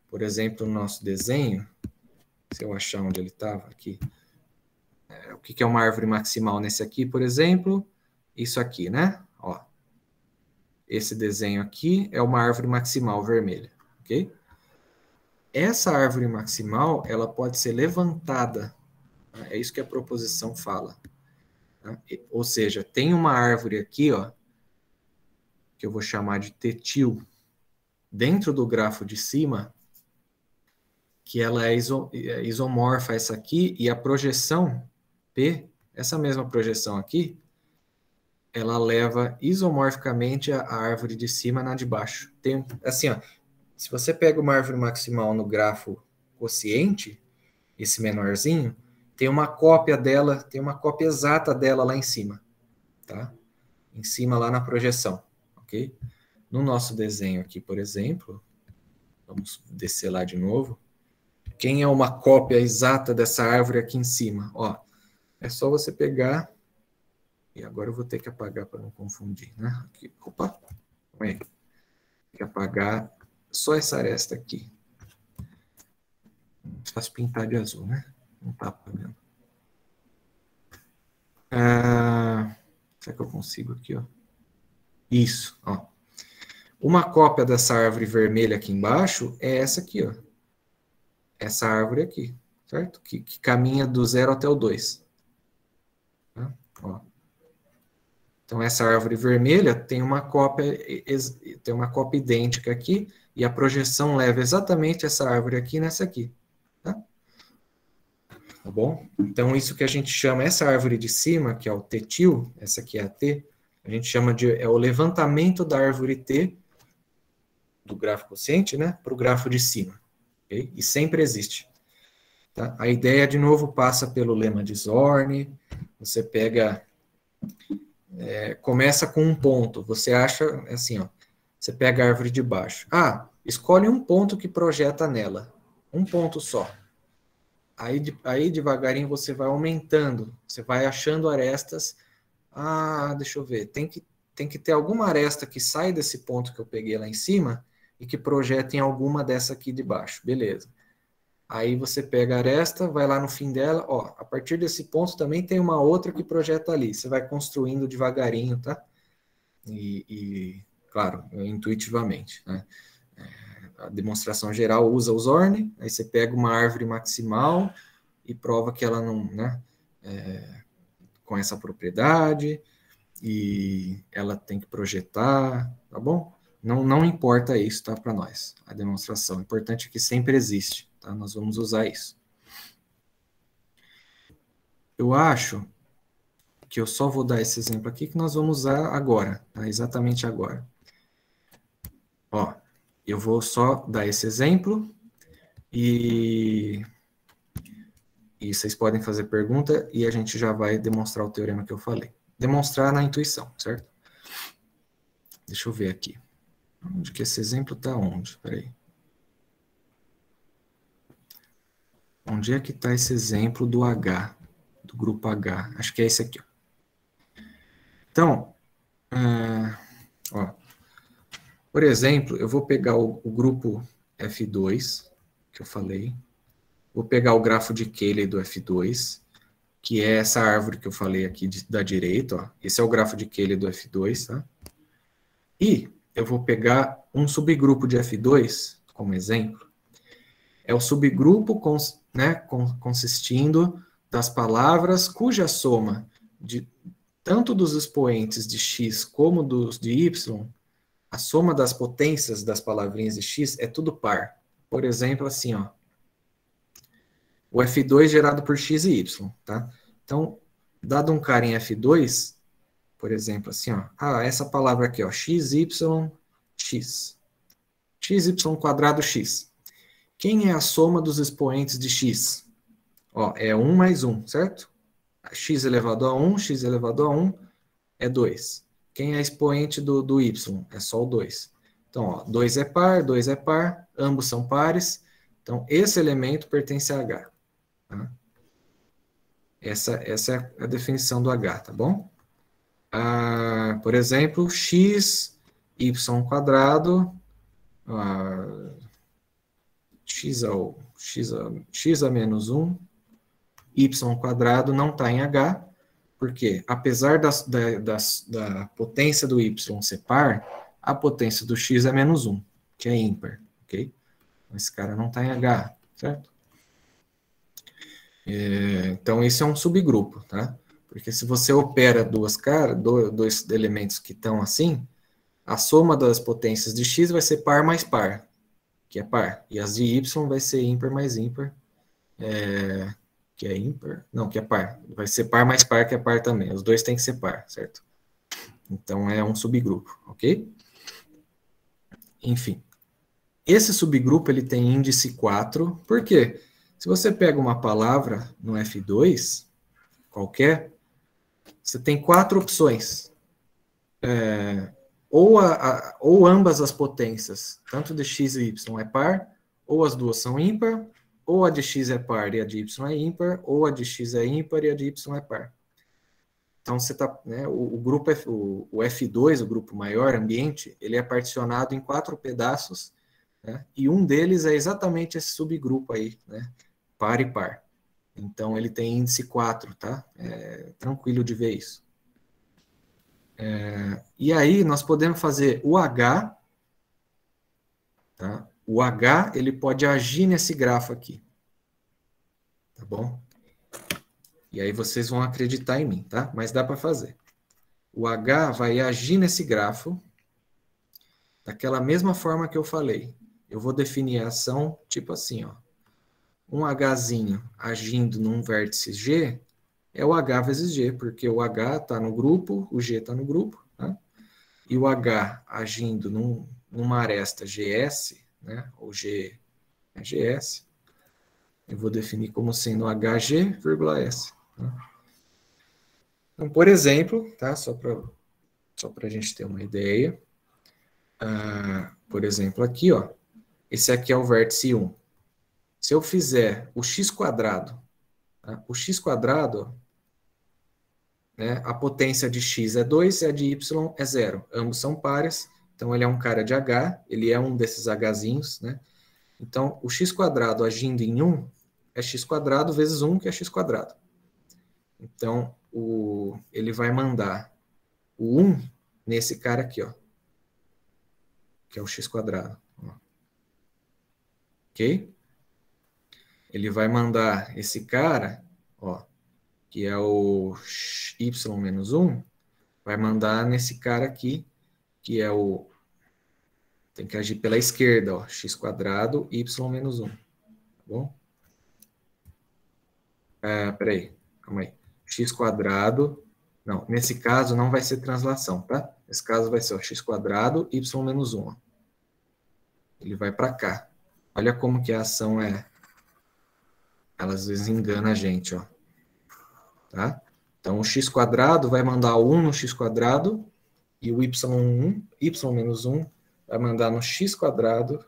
Por exemplo, no nosso desenho, se eu achar onde ele estava aqui, o que é uma árvore maximal nesse aqui, por exemplo? Isso aqui, né? Ó, esse desenho aqui é uma árvore maximal vermelha, ok? Essa árvore maximal, ela pode ser levantada. Tá? É isso que a proposição fala. Tá? Ou seja, tem uma árvore aqui, ó, que eu vou chamar de T-til, dentro do grafo de cima, que ela é isomorfa essa aqui, e a projeção P, essa mesma projeção aqui, ela leva isomorficamente a árvore de cima na de baixo. Tem, assim, ó, se você pega uma árvore maximal no grafo quociente, esse menorzinho, tem uma cópia dela, tem uma cópia exata dela lá em cima, tá? Em cima lá na projeção, ok? No nosso desenho aqui, por exemplo, vamos descer lá de novo. Quem é uma cópia exata dessa árvore aqui em cima? Ó, é só você pegar... E agora eu vou ter que apagar para não confundir, né? Aqui, opa, calma aí. Tem que apagar só essa aresta aqui. Faz pintar de azul, né? Não tá apagando. Será que eu consigo aqui, ó? Isso, ó. Uma cópia dessa árvore vermelha aqui embaixo é essa aqui, ó. Essa árvore aqui, certo? Que caminha do 0 até o 2. Tá? Ó. Então, essa árvore vermelha tem uma cópia idêntica aqui, e a projeção leva exatamente essa árvore aqui nessa aqui. Tá? Tá bom? Então, isso que a gente chama, essa árvore de cima, que é o T-til, essa aqui é a T, a gente chama de o levantamento da árvore T, do grafo quociente, né, para o grafo de cima. Okay? E sempre existe. Tá? A ideia, de novo, passa pelo lema de Zorn, você pega... começa com um ponto, você acha, assim, ó, você pega a árvore de baixo. Escolhe um ponto que projeta nela, um ponto só. Aí devagarinho você vai aumentando, você vai achando arestas. Deixa eu ver, tem que ter alguma aresta que sai desse ponto que eu peguei lá em cima e que projeta em alguma dessa aqui de baixo, beleza. Aí você pega a aresta, vai lá no fim dela, ó, a partir desse ponto também tem uma outra que projeta ali. Você vai construindo devagarinho, tá? E claro, intuitivamente, né? A demonstração geral usa o Zorn, aí você pega uma árvore maximal e prova que ela não, né? Com essa propriedade, e ela tem que projetar, tá bom? Não importa isso, tá? Para nós, a demonstração. O importante é que sempre existe. Tá? Nós vamos usar isso. Eu acho que eu só vou dar esse exemplo aqui que nós vamos usar agora, tá? Exatamente agora. Ó, eu vou só dar esse exemplo e vocês podem fazer pergunta e a gente já vai demonstrar o teorema que eu falei. Demonstrar na intuição, certo? Deixa eu ver aqui. Onde que esse exemplo está onde? Espera aí. Onde é que está esse exemplo do H, do grupo H? Acho que é esse aqui. Ó. Então, ó, por exemplo, eu vou pegar o grupo F2, que eu falei. Vou pegar o grafo de Cayley do F2, que é essa árvore que eu falei aqui da direita. Ó. Esse é o grafo de Cayley do F2, tá? E eu vou pegar um subgrupo de F2, como exemplo. É o subgrupo consistindo das palavras cuja soma, tanto dos expoentes de x como dos de y, a soma das potências das palavrinhas de x é tudo par. Por exemplo, assim, ó, o F2 gerado por x e y. Tá? Então, dado um cara em F2, por exemplo, assim, ó, essa palavra aqui, ó, x, y, x. X, y quadrado, x. Quem é a soma dos expoentes de x? Ó, é 1 mais 1, certo? X elevado a 1, x elevado a 1 é 2. Quem é expoente do y? É só o 2. Então, ó, 2 é par, ambos são pares. Então, esse elemento pertence a H. Tá? Essa é a definição do H, tá bom? Por exemplo, x, y quadrado, x a menos 1, y quadrado não está em H, porque apesar da potência do y ser par, a potência do x é menos 1, que é ímpar, ok? Esse cara não está em H, certo? Então, esse é um subgrupo, tá? Porque se você opera dois elementos que estão assim, a soma das potências de x vai ser par mais par, que é par. E as de y vai ser ímpar mais ímpar, que é ímpar. Não, que é par. Vai ser par mais par, que é par também. Os dois têm que ser par, certo? Então, é um subgrupo, ok? Enfim. Esse subgrupo, ele tem índice 4. Por quê? Se você pega uma palavra no F2, qualquer, você tem 4 opções. Ou ambas as potências, tanto de x e y é par, ou as duas são ímpar, ou a de x é par e a de y é ímpar, ou a de x é ímpar e a de y é par. Então, você tá, né, o grupo o F2, o grupo maior, ambiente, ele é particionado em 4 pedaços, né, e um deles é exatamente esse subgrupo aí, né, par e par. Então, ele tem índice 4, tá? É tranquilo de ver isso. E aí, nós podemos fazer o H, tá? O H, ele pode agir nesse grafo aqui. Tá bom? E aí vocês vão acreditar em mim, tá? Mas dá para fazer. O H vai agir nesse grafo daquela mesma forma que eu falei. Eu vou definir a ação tipo assim, ó. Um Hzinho agindo num vértice G é o H vezes G, porque o H está no grupo, o G está no grupo, tá? E o H agindo numa aresta GS, né? Ou G é GS, eu vou definir como sendo HG, S. Tá? Então, por exemplo, tá? Só para a gente ter uma ideia. Por exemplo, aqui, ó. Esse aqui é o vértice 1. Se eu fizer o x quadrado, tá? O x quadrado, né? A potência de x é 2 e a de y é 0. Ambos são pares, então ele é um cara de H, ele é um desses Hzinhos, né? Então, o x quadrado agindo em 1 é x quadrado vezes 1, que é x quadrado. Então, ele vai mandar o 1 nesse cara aqui, ó, que é o x quadrado. Ó. Ok? Ele vai mandar esse cara, ó, que é o y menos 1, vai mandar nesse cara aqui, que é o... Tem que agir pela esquerda, ó, x quadrado, y menos 1. Tá bom? Peraí, calma aí. X quadrado... Não, nesse caso não vai ser translação, tá? Nesse caso vai ser ó, x quadrado, y menos 1. Ó. Ele vai para cá. Olha como que a ação é... Ela às vezes engana a gente, ó. Tá? Então, o x quadrado vai mandar o 1 no x quadrado e o y1, y menos 1, vai mandar no x quadrado,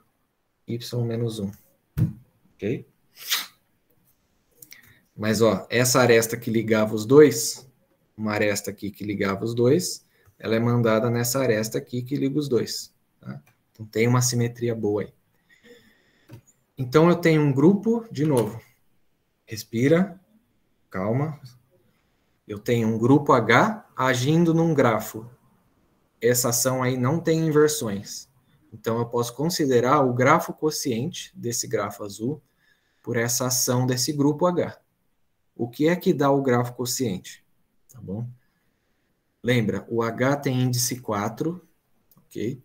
y menos 1. Ok? Mas, ó, essa aresta que ligava os dois, uma aresta aqui que ligava os dois, ela é mandada nessa aresta aqui que liga os dois. Tá? Então, tem uma simetria boa aí. Então, eu tenho um grupo, de novo, respira, calma. Eu tenho um grupo H agindo num grafo. Essa ação aí não tem inversões. Então, eu posso considerar o grafo quociente desse grafo azul por essa ação desse grupo H. O que é que dá o grafo quociente? Tá bom? Lembra, o H tem índice 4, ok?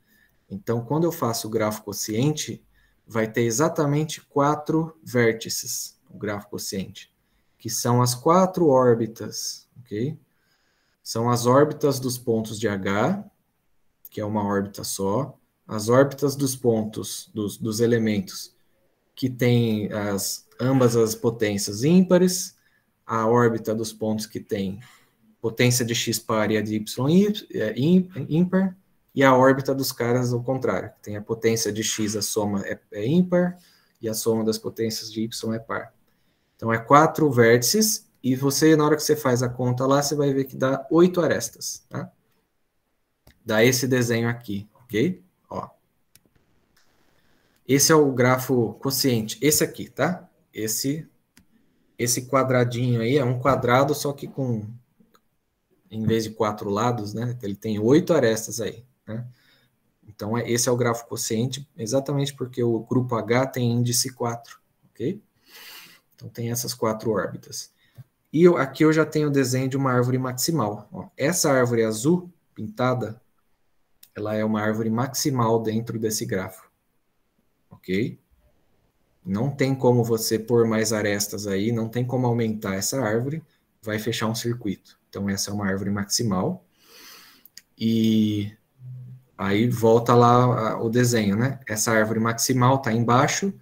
Então, quando eu faço o grafo quociente, vai ter exatamente 4 vértices, o grafo quociente, que são as 4 órbitas, ok? São as órbitas dos pontos de H, que é uma órbita só, as órbitas dos pontos, dos elementos, que tem ambas as potências ímpares, a órbita dos pontos que tem potência de x par e a de y ímpar, e a órbita dos caras ao contrário, que tem a potência de x, a soma é ímpar, e a soma das potências de y é par. Então, é 4 vértices, e você, na hora que você faz a conta lá, você vai ver que dá 8 arestas, tá? Dá esse desenho aqui, ok? Ó. Esse é o grafo quociente, esse aqui, tá? Esse quadradinho aí é um quadrado, só que com, em vez de 4 lados, né? Ele tem 8 arestas aí, né? Então, esse é o grafo quociente, exatamente porque o grupo H tem índice 4, ok? Então, tem essas 4 órbitas. E aqui eu já tenho o desenho de uma árvore maximal. Ó, essa árvore azul, pintada, ela é uma árvore maximal dentro desse grafo. Ok? Não tem como você pôr mais arestas aí, não tem como aumentar essa árvore, vai fechar um circuito. Então, essa é uma árvore maximal. E aí volta lá o desenho, né? Essa árvore maximal está embaixo,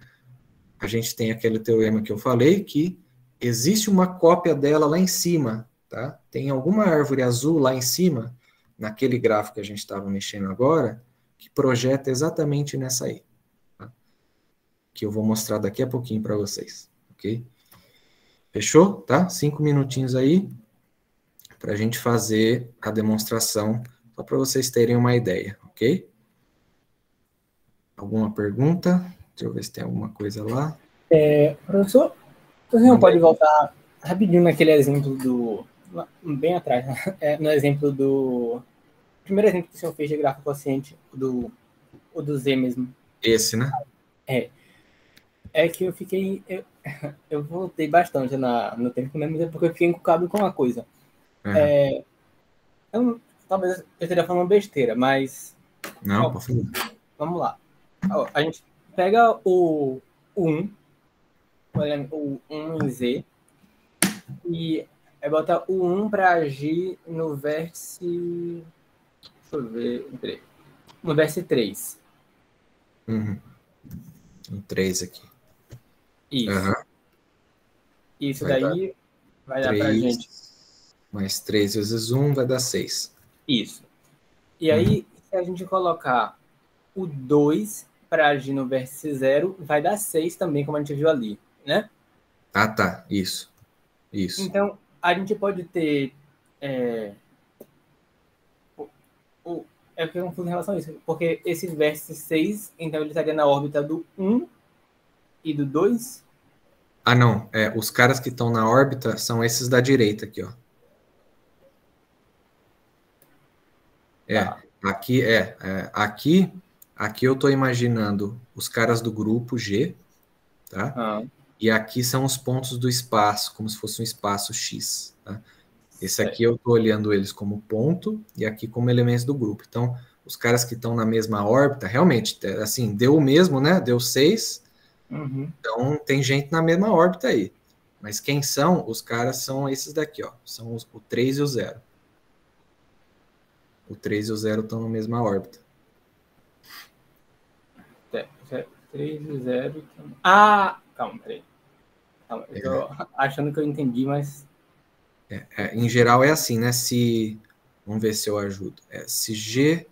a gente tem aquele teorema que eu falei, que existe uma cópia dela lá em cima, tá? Tem alguma árvore azul lá em cima, naquele gráfico que a gente estava mexendo agora, que projeta exatamente nessa aí, tá? Que eu vou mostrar daqui a pouquinho para vocês, ok? Fechou? Tá? 5 minutinhos aí para a gente fazer a demonstração, só para vocês terem uma ideia, ok? Alguma pergunta? Deixa eu ver se tem alguma coisa lá. Professor, você não pode voltar rapidinho naquele exemplo do... bem atrás, né? No exemplo do... primeiro exemplo que o senhor fez de gráfico quociente, o do Z mesmo. Esse, né? É que eu fiquei... Eu voltei bastante no tempo, né? Mas é porque eu fiquei encucado com uma coisa. Talvez eu esteja falando besteira, mas... Não, pode falar. Vamos lá. A gente pega o 1, o 1 em Z, e bota o 1 para agir no vértice... Deixa eu ver... Peraí. No vértice 3. Um 3 aqui. Isso. Isso Vai daí vai dar pra gente. Mais 3 vezes 1 vai dar 6. Isso. E aí, se a gente colocar o 2 para agir no vértice 0, vai dar 6 também, como a gente viu ali, né? Ah, tá. Isso. Então, a gente pode ter... eu fiquei confuso em relação a isso, porque esse vértice 6, então ele estaria na órbita do 1 e do 2? Ah, não. Os caras que estão na órbita são esses da direita aqui, ó. Tá. Aqui eu estou imaginando os caras do grupo G, tá? E aqui são os pontos do espaço, como se fosse um espaço X, tá? Esse aqui eu estou olhando eles como ponto e aqui como elementos do grupo. Então, os caras que estão na mesma órbita, realmente, assim, deu o mesmo, né? Deu 6. Então, tem gente na mesma órbita aí. Mas quem são? Os caras são esses daqui, ó. São o 3 e o 0. O 3 e o 0 estão na mesma órbita. 3 e 0... Ah! Calma, peraí. Calma, eu tô achando que eu entendi, mas... Em geral é assim, né? Vamos ver se eu ajudo. Se G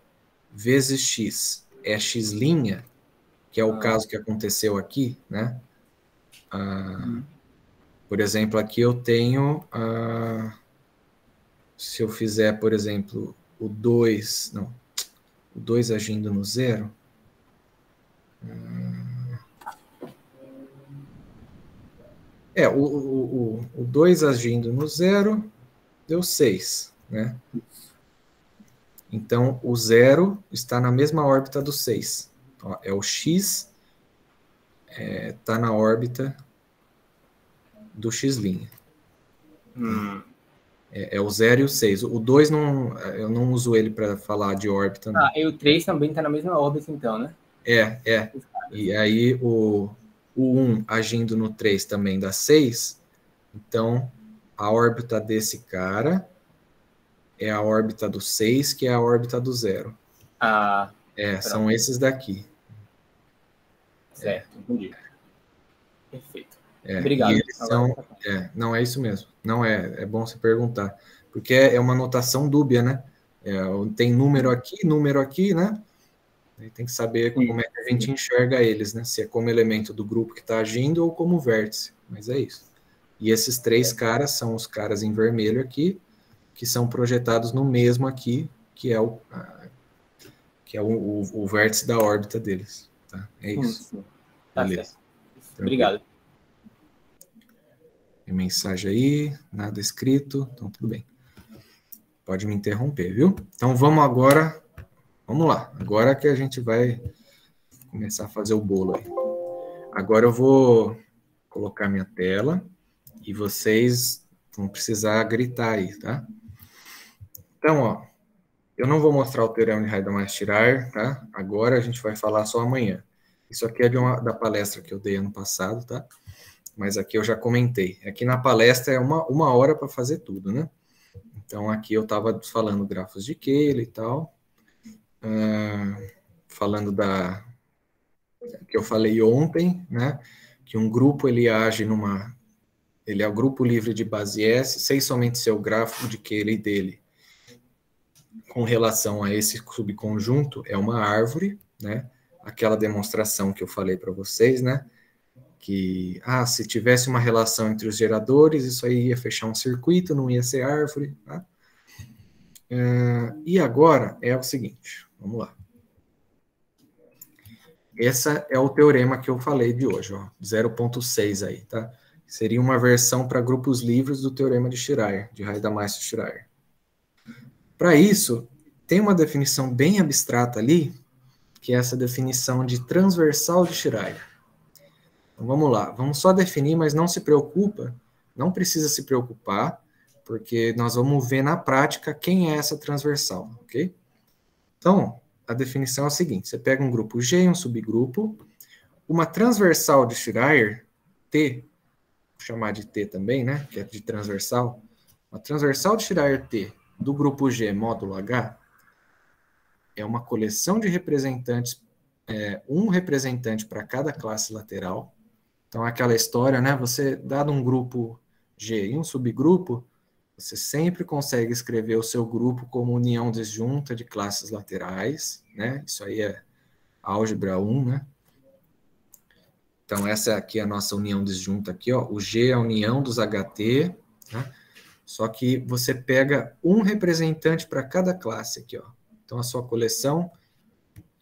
vezes X é X', que é o caso que aconteceu aqui, né? Por exemplo, aqui eu tenho... se eu fizer, por exemplo, o 2 agindo no 0... o 2 agindo no 0 deu 6, né? Então, o 0 está na mesma órbita do 6. Ó, o X está na órbita do X'. É o 0 e o 6. O 2, eu não uso ele para falar de órbita. Não. E o 3 também está na mesma órbita, então, né? E aí, o 1 agindo no 3 também dá 6. Então, a órbita desse cara é a órbita do 6, que é a órbita do 0. São esses daqui. Certo, entendi. Perfeito. Obrigado. Não, é isso mesmo. Não é bom você perguntar. Porque é uma notação dúbia, né? Tem número aqui, né? E tem que saber como é que a gente enxerga eles, né? Se é como elemento do grupo que está agindo ou como vértice. Mas é isso. E esses 3 caras são os caras em vermelho aqui, que são projetados no mesmo aqui, que é o vértice da órbita deles. Tá? É isso. Tá. Beleza. Obrigado. Tem mensagem aí, nada escrito, então tudo bem. Pode me interromper, viu? Então vamos lá. Agora que a gente vai começar a fazer o bolo aí. Agora eu vou colocar minha tela e vocês vão precisar gritar aí, tá? Então, ó, eu não vou mostrar o teorema de Heidenreich-Stirar, tá? Agora a gente vai falar só amanhã. Isso aqui é da palestra que eu dei ano passado, tá? Mas aqui eu já comentei. Aqui na palestra é uma hora para fazer tudo, né? Então, aqui eu estava falando grafos de Cayley e tal, falando que eu falei ontem, né? Que um grupo, ele age ele é o grupo livre de base S, sem somente ser o grafo de Cayley dele. Com relação a esse subconjunto, é uma árvore, né? Aquela demonstração que eu falei para vocês, né? Que, se tivesse uma relação entre os geradores, isso aí ia fechar um circuito, não ia ser árvore, tá? E agora é o seguinte, vamos lá. Esse é o teorema que eu falei de hoje, ó, 0.6 aí, tá? Seria uma versão para grupos livres do teorema de Schreier, de Reidemeister-Schreier. Para isso, tem uma definição bem abstrata ali, que é essa definição de transversal de Schreier. Então, vamos lá, vamos só definir, mas não se preocupa, não precisa se preocupar, porque nós vamos ver na prática quem é essa transversal, ok? Então, a definição é a seguinte, você pega um grupo G e um subgrupo, uma transversal de Schreier, T, vou chamar de T também, né, que é de transversal, uma transversal de Schreier T do grupo G módulo H é uma coleção de representantes, um representante para cada classe lateral. Então, aquela história, né, você, dado um grupo G e um subgrupo, você sempre consegue escrever o seu grupo como união disjunta de classes laterais, né? Isso aí é álgebra 1, né? Então, essa aqui é a nossa união disjunta aqui, ó. O G é a união dos HT, né? Só que você pega um representante para cada classe aqui, ó. Então, a sua coleção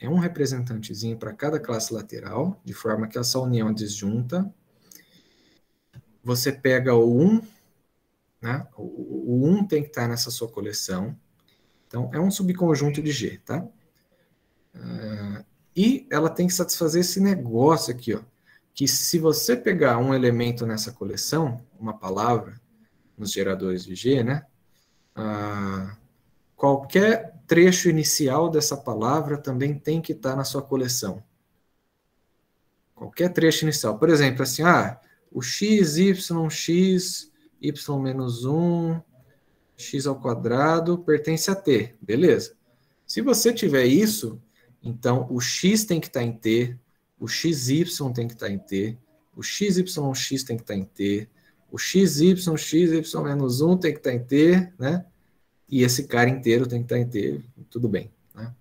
é um representantezinho para cada classe lateral, de forma que essa união é disjunta. Você pega o 1, né? O 1 tem que estar nessa sua coleção. Então, é um subconjunto de G, tá? E ela tem que satisfazer esse negócio aqui, ó. Que se você pegar um elemento nessa coleção, uma palavra, nos geradores de G, né? Qualquer trecho inicial dessa palavra também tem que estar na sua coleção. Qualquer trecho inicial. Por exemplo, assim, o x, y, x, y menos 1, x ao quadrado pertence a t. Beleza. Se você tiver isso, então o x tem que estar em t, o xy tem que estar em t, o xyx tem que estar em t, o xy menos 1 tem que estar em t, né? E esse cara inteiro tem que estar em t, tudo bem, né?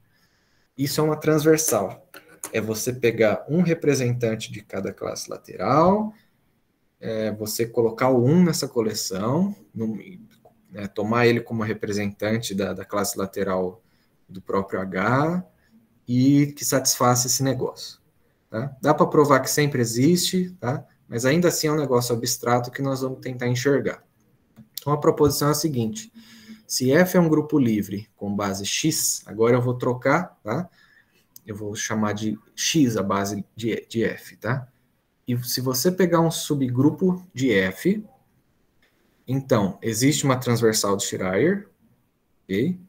Isso é uma transversal. É você pegar um representante de cada classe lateral, você colocar o 1 nessa coleção, tomar ele como representante da classe lateral do próprio H, e que satisfaça esse negócio. Tá? Dá para provar que sempre existe, tá? Mas ainda assim é um negócio abstrato que nós vamos tentar enxergar. Então a proposição é a seguinte: se F é um grupo livre com base X, agora eu vou trocar, tá? Eu vou chamar de X a base de F, tá? E se você pegar um subgrupo de F, então, existe uma transversal de Schreier, ok?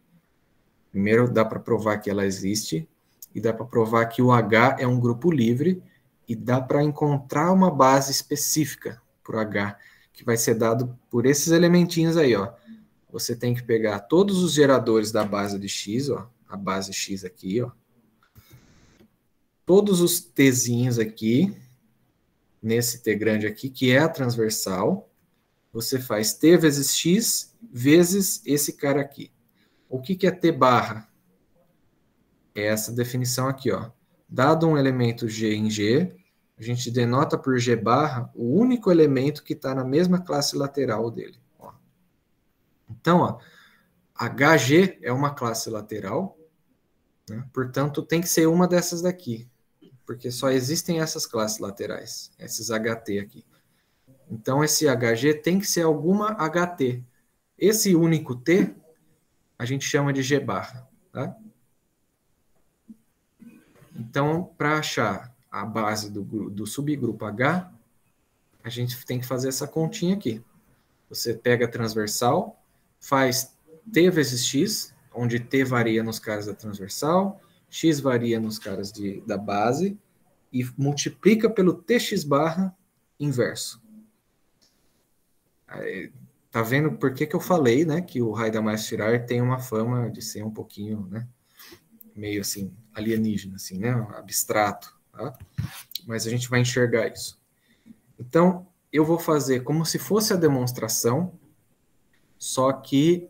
Primeiro, dá para provar que ela existe, e dá para provar que o H é um grupo livre, e dá para encontrar uma base específica para o H, que vai ser dado por esses elementinhos aí, ó. Você tem que pegar todos os geradores da base de X, ó, a base X aqui, ó. Todos os Tzinhos aqui, nesse T grande aqui, que é a transversal, você faz T vezes X vezes esse cara aqui. O que é T barra? É essa definição aqui, ó. Dado um elemento G em G, a gente denota por G barra o único elemento que está na mesma classe lateral dele. Ó. Então, ó, HG é uma classe lateral, né? Portanto, tem que ser uma dessas daqui, porque só existem essas classes laterais, esses HT aqui. Então, esse HG tem que ser alguma HT. Esse único T, a gente chama de G barra, tá? Então, para achar a base do subgrupo H, a gente tem que fazer essa continha aqui. Você pega a transversal, faz T vezes X, onde T varia nos caras da transversal, X varia nos caras da base, e multiplica pelo TX barra inverso. tá vendo por que eu falei, né, que o Haidamashtirar tem uma fama de ser um pouquinho, né, meio assim, alienígena, assim, né, abstrato, tá? Mas a gente vai enxergar isso. Então, eu vou fazer como se fosse a demonstração, só que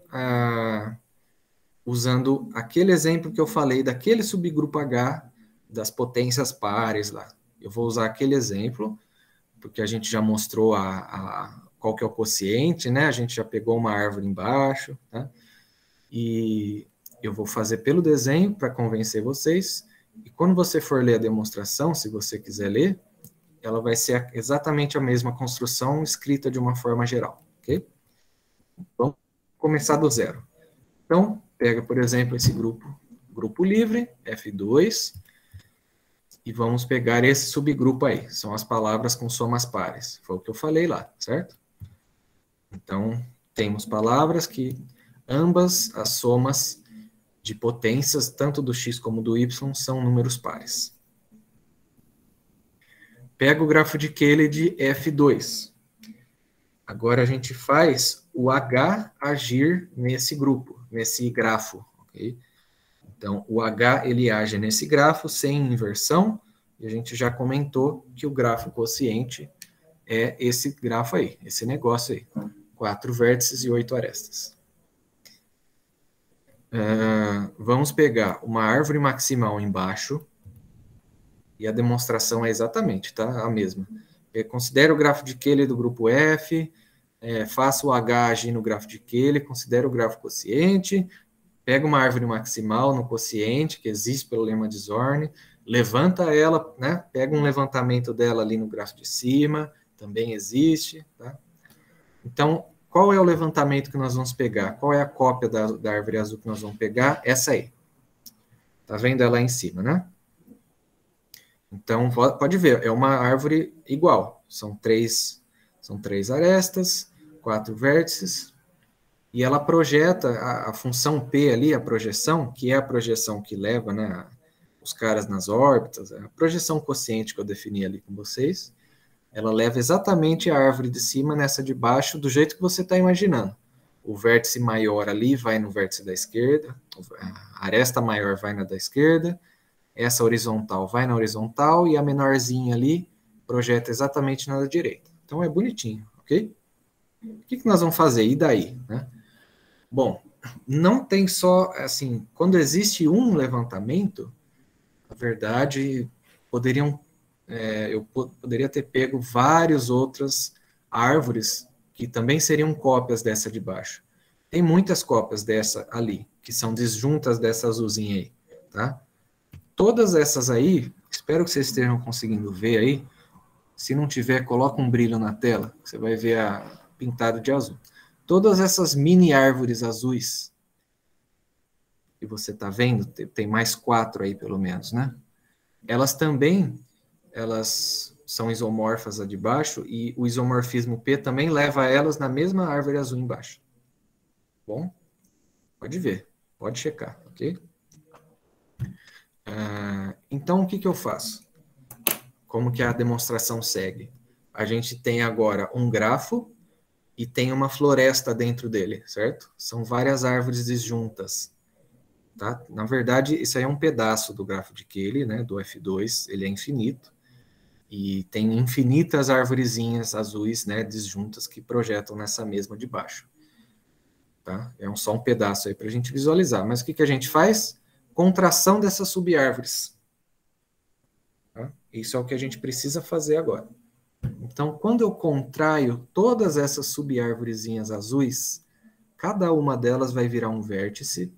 usando aquele exemplo que eu falei daquele subgrupo H das potências pares lá. Eu vou usar aquele exemplo, porque a gente já mostrou qual que é o quociente, né? A gente já pegou uma árvore embaixo, tá? E eu vou fazer pelo desenho para convencer vocês. E quando você for ler a demonstração, se você quiser ler, ela vai ser exatamente a mesma construção escrita de uma forma geral, ok? Vamos começar do zero. Então, pega, por exemplo, esse grupo livre, F2, e vamos pegar esse subgrupo aí. São as palavras com somas pares. Foi o que eu falei lá, certo? Então, temos palavras que ambas as somas de potências, tanto do x como do y, são números pares. Pega o grafo de Cayley de F2. Agora a gente faz o H agir nesse grupo, nesse grafo, ok? Então, o H, ele age nesse grafo sem inversão, e a gente já comentou que o grafo quociente é esse grafo aí, esse negócio aí. 4 vértices e 8 arestas. Vamos pegar uma árvore maximal embaixo, e a demonstração é exatamente, tá? A mesma. Considere o grafo de Cayley do grupo F, faça o H agir no grafo de Cayley, considere o grafo quociente, pega uma árvore maximal no quociente, que existe pelo lema de Zorn, levanta ela, né? Pega um levantamento dela ali no grafo de cima, também existe, tá? Então, qual é o levantamento que nós vamos pegar? Qual é a cópia da árvore azul que nós vamos pegar? Essa aí. Tá vendo ela aí em cima, né? Então, pode ver, é uma árvore igual. São três arestas, 4 vértices, e ela projeta a função P ali, a projeção, que é a projeção que leva, né, os caras nas órbitas, a projeção quociente que eu defini ali com vocês, ela leva exatamente a árvore de cima nessa de baixo, do jeito que você está imaginando. O vértice maior ali vai no vértice da esquerda, a aresta maior vai na da esquerda, essa horizontal vai na horizontal, e a menorzinha ali projeta exatamente na da direita. Então é bonitinho, ok? O que nós vamos fazer? E daí, né? Bom, não tem só, assim, quando existe um levantamento, na verdade, eu poderia ter pego várias outras árvores que também seriam cópias dessa de baixo. Tem muitas cópias dessa ali, que são disjuntas dessa azulzinha aí, tá? Todas essas aí, espero que vocês estejam conseguindo ver aí. Se não tiver, coloca um brilho na tela, você vai ver pintado de azul. Todas essas mini árvores azuis que você está vendo, tem mais 4 aí pelo menos, né? Elas são isomorfas a de baixo, e o isomorfismo P também leva elas na mesma árvore azul embaixo. Bom, pode ver, pode checar, ok? Então, o que eu faço? Como que a demonstração segue? A gente tem agora um grafo e tem uma floresta dentro dele, certo? São várias árvores disjuntas. Tá? Na verdade, isso aí é um pedaço do grafo de Cayley, né, do F2, ele é infinito, e tem infinitas arvorezinhas azuis, né, disjuntas, que projetam nessa mesma de baixo. Tá? É só um pedaço aí para a gente visualizar. Mas o que a gente faz? Contração dessas subárvores. Tá? Isso é o que a gente precisa fazer agora. Então, quando eu contraio todas essas subárvorezinhas azuis, cada uma delas vai virar um vértice,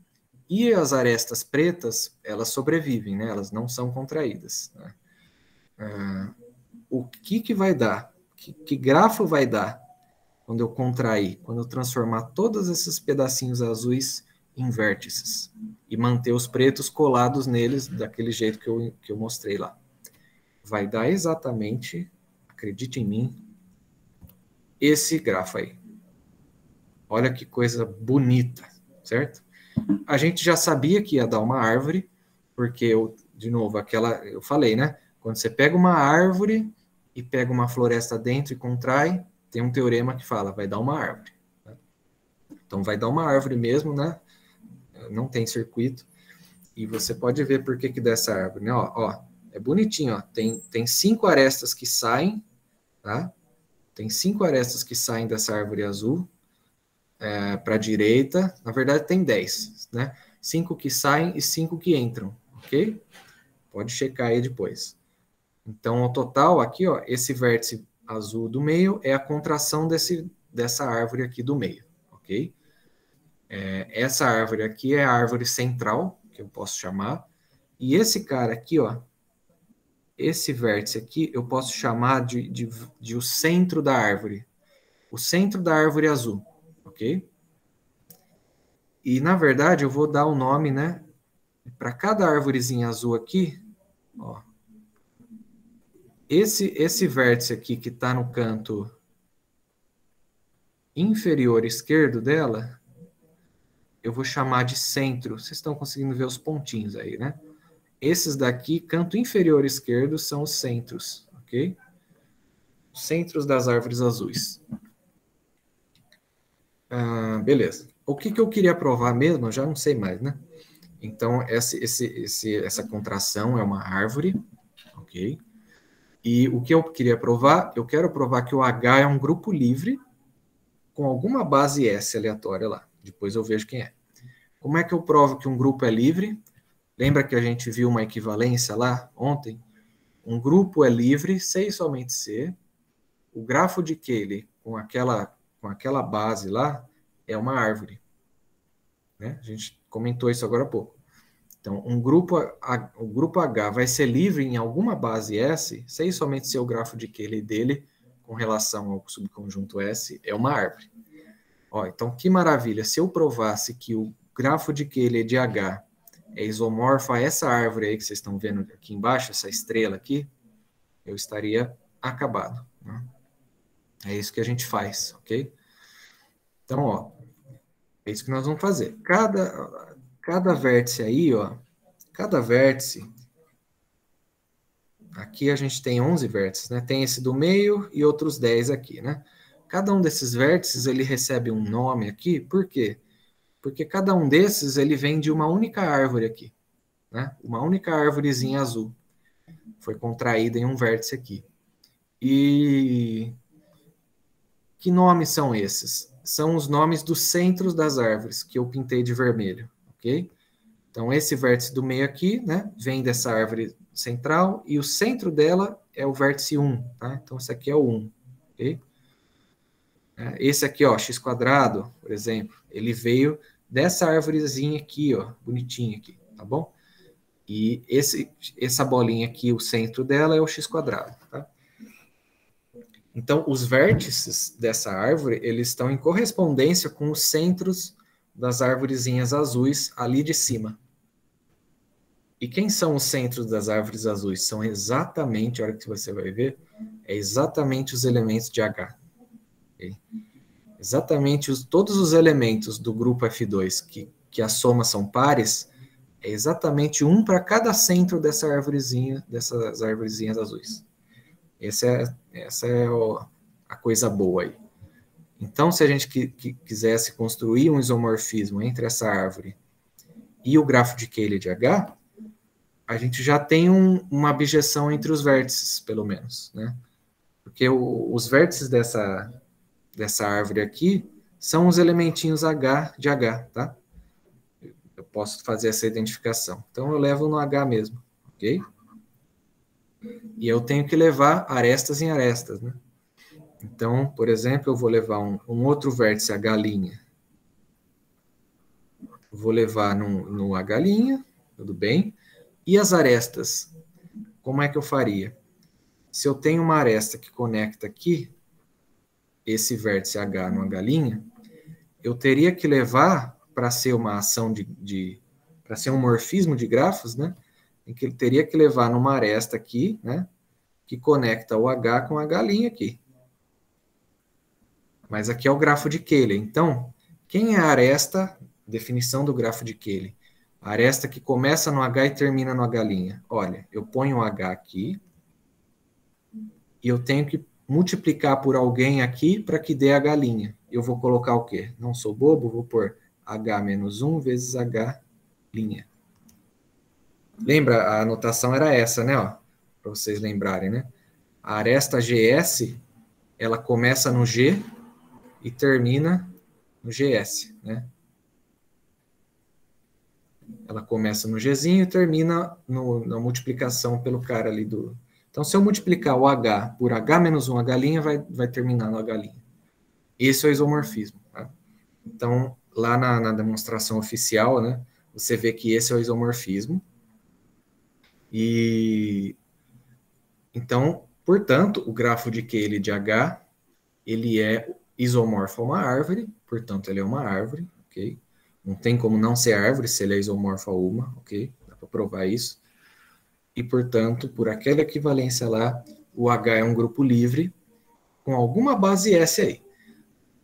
e as arestas pretas, elas sobrevivem, né? Elas não são contraídas. Né? O que vai dar? Que grafo vai dar quando eu contrair? Quando eu transformar todos esses pedacinhos azuis em vértices e manter os pretos colados neles daquele jeito que eu mostrei lá. Vai dar exatamente, acredite em mim, esse grafo aí. Olha que coisa bonita, certo? A gente já sabia que ia dar uma árvore, porque, de novo, eu falei, né? Quando você pega uma árvore e pega uma floresta dentro e contrai, tem um teorema que fala, vai dar uma árvore. Tá? Então vai dar uma árvore mesmo, né? Não tem circuito. E você pode ver por que dá essa árvore, né? Ó, é bonitinho, ó. Tem 5 arestas que saem, tá? Tem 5 arestas que saem dessa árvore azul para a direita. Na verdade, tem 10, né? 5 que saem e 5 que entram, ok? Pode checar aí depois. Então, ao total, aqui, ó, esse vértice azul do meio é a contração dessa árvore aqui do meio, ok? Essa árvore aqui é a árvore central, que eu posso chamar. E esse cara aqui, ó, esse vértice aqui, eu posso chamar de o centro da árvore. O centro da árvore azul, ok? E, na verdade, eu vou dar o nome, né? Para cada árvorezinha azul aqui, ó. Esse vértice aqui que está no canto inferior esquerdo dela, eu vou chamar de centro. Vocês estão conseguindo ver os pontinhos aí, né? Esses daqui, canto inferior esquerdo, são os centros, ok? Os centros das árvores azuis. Beleza. O que eu queria provar mesmo, eu já não sei mais, né? Então, essa contração é uma árvore, ok? E o que eu queria provar? Eu quero provar que o H é um grupo livre com alguma base S aleatória lá. Depois eu vejo quem é. Como é que eu provo que um grupo é livre? Lembra que a gente viu uma equivalência lá ontem? Um grupo é livre, C e somente C. O grafo de Cayley com aquela base lá é uma árvore. Né? A gente comentou isso agora há pouco. Então, o grupo H vai ser livre em alguma base S, C e somente C, o grafo de Cayley dele com relação ao subconjunto S é uma árvore. Ó, então, que maravilha. Se eu provasse que o grafo de Cayley de H é isomorfo a essa árvore aí que vocês estão vendo aqui embaixo, essa estrela aqui, eu estaria acabado. Né? É isso que a gente faz, ok? Então, ó, é isso que nós vamos fazer. Cada vértice aí, ó, cada vértice, aqui a gente tem 11 vértices, né? Tem esse do meio e outros 10 aqui, né? Cada um desses vértices, ele recebe um nome aqui, por quê? Porque cada um desses, ele vem de uma única árvore aqui, né? Uma única árvorezinha azul. Foi contraída em um vértice aqui. E que nomes são esses? São os nomes dos centros das árvores, que eu pintei de vermelho, ok? Então, esse vértice do meio aqui, né, vem dessa árvore central, e o centro dela é o vértice 1, tá? Então, esse aqui é o 1, ok? Esse aqui, ó, x², por exemplo, ele veio dessa árvorezinha aqui, ó, bonitinha aqui, tá bom? E essa bolinha aqui, o centro dela é o x², tá? Então, os vértices dessa árvore, eles estão em correspondência com os centros das árvorezinhas azuis ali de cima. E quem são os centros das árvores azuis? São exatamente, a hora que você vai ver, é exatamente os elementos de H. Okay? Exatamente todos os elementos do grupo F2 que a soma são pares, é exatamente um para cada centro dessas arvorezinhas azuis. Essa é a coisa boa aí. Então, se a gente quisesse construir um isomorfismo entre essa árvore e o grafo de Cayley de H, a gente já tem uma abjeção entre os vértices, pelo menos, né? Porque os vértices dessa árvore aqui são os elementinhos H de H, tá? Eu posso fazer essa identificação. Então, eu levo no H mesmo, ok? E eu tenho que levar arestas em arestas, né? Então, por exemplo, eu vou levar um outro vértice H'. Vou levar no H', tudo bem? E as arestas? Como é que eu faria? Se eu tenho uma aresta que conecta aqui, esse vértice H no H', eu teria que levar, para ser uma ação para ser um morfismo de grafos, né? Eu teria que levar numa aresta aqui, né? Que conecta o H com o H' aqui. Mas aqui é o grafo de Cayley. Então, quem é a aresta? Definição do grafo de Cayley. A aresta que começa no H e termina no H'. Olha, eu ponho o H aqui e eu tenho que multiplicar por alguém aqui para que dê a galinha. Eu vou colocar o quê? Não sou bobo, vou pôr H menos 1 vezes H'. Lembra, a anotação era essa, né? Para vocês lembrarem, né? A aresta GS, ela começa no G e termina no GS, né? Ela começa no Gzinho e termina na multiplicação pelo cara ali do... Então, se eu multiplicar o H por H menos 1 H', vai terminar no H'. Esse é o isomorfismo, tá? Então, lá na demonstração oficial, né, você vê que esse é o isomorfismo. E, então, portanto, o grafo de Cayley de H, ele é isomorfo a uma árvore, portanto, ele é uma árvore, ok? Não tem como não ser árvore se ele é isomorfo a uma, ok? Dá para provar isso. E, portanto, por aquela equivalência lá, o H é um grupo livre com alguma base S aí.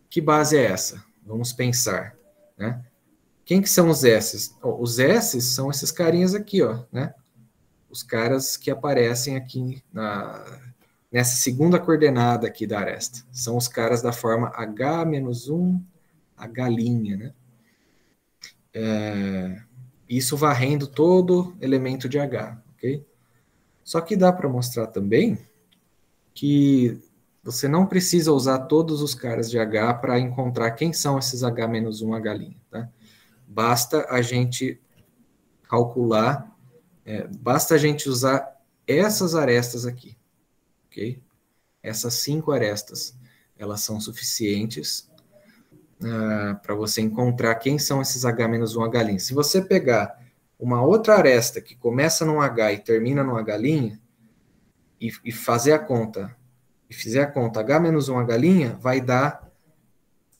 Que base é essa? Vamos pensar, né? Quem que são os S? Os S são esses carinhas aqui, ó, né? Os caras que aparecem aqui nessa segunda coordenada aqui da aresta. São os caras da forma H-1, H', né? Isso varrendo todo elemento de H, ok? Só que dá para mostrar também que você não precisa usar todos os caras de H para encontrar quem são esses H-1, H', tá? Basta a gente calcular, basta a gente usar essas arestas aqui, ok? Essas 5 arestas, elas são suficientes para você encontrar quem são esses H-1, H'. Se você pegar uma outra aresta que começa num H e termina num H', e fazer a conta, e fizer a conta H-1 H', vai dar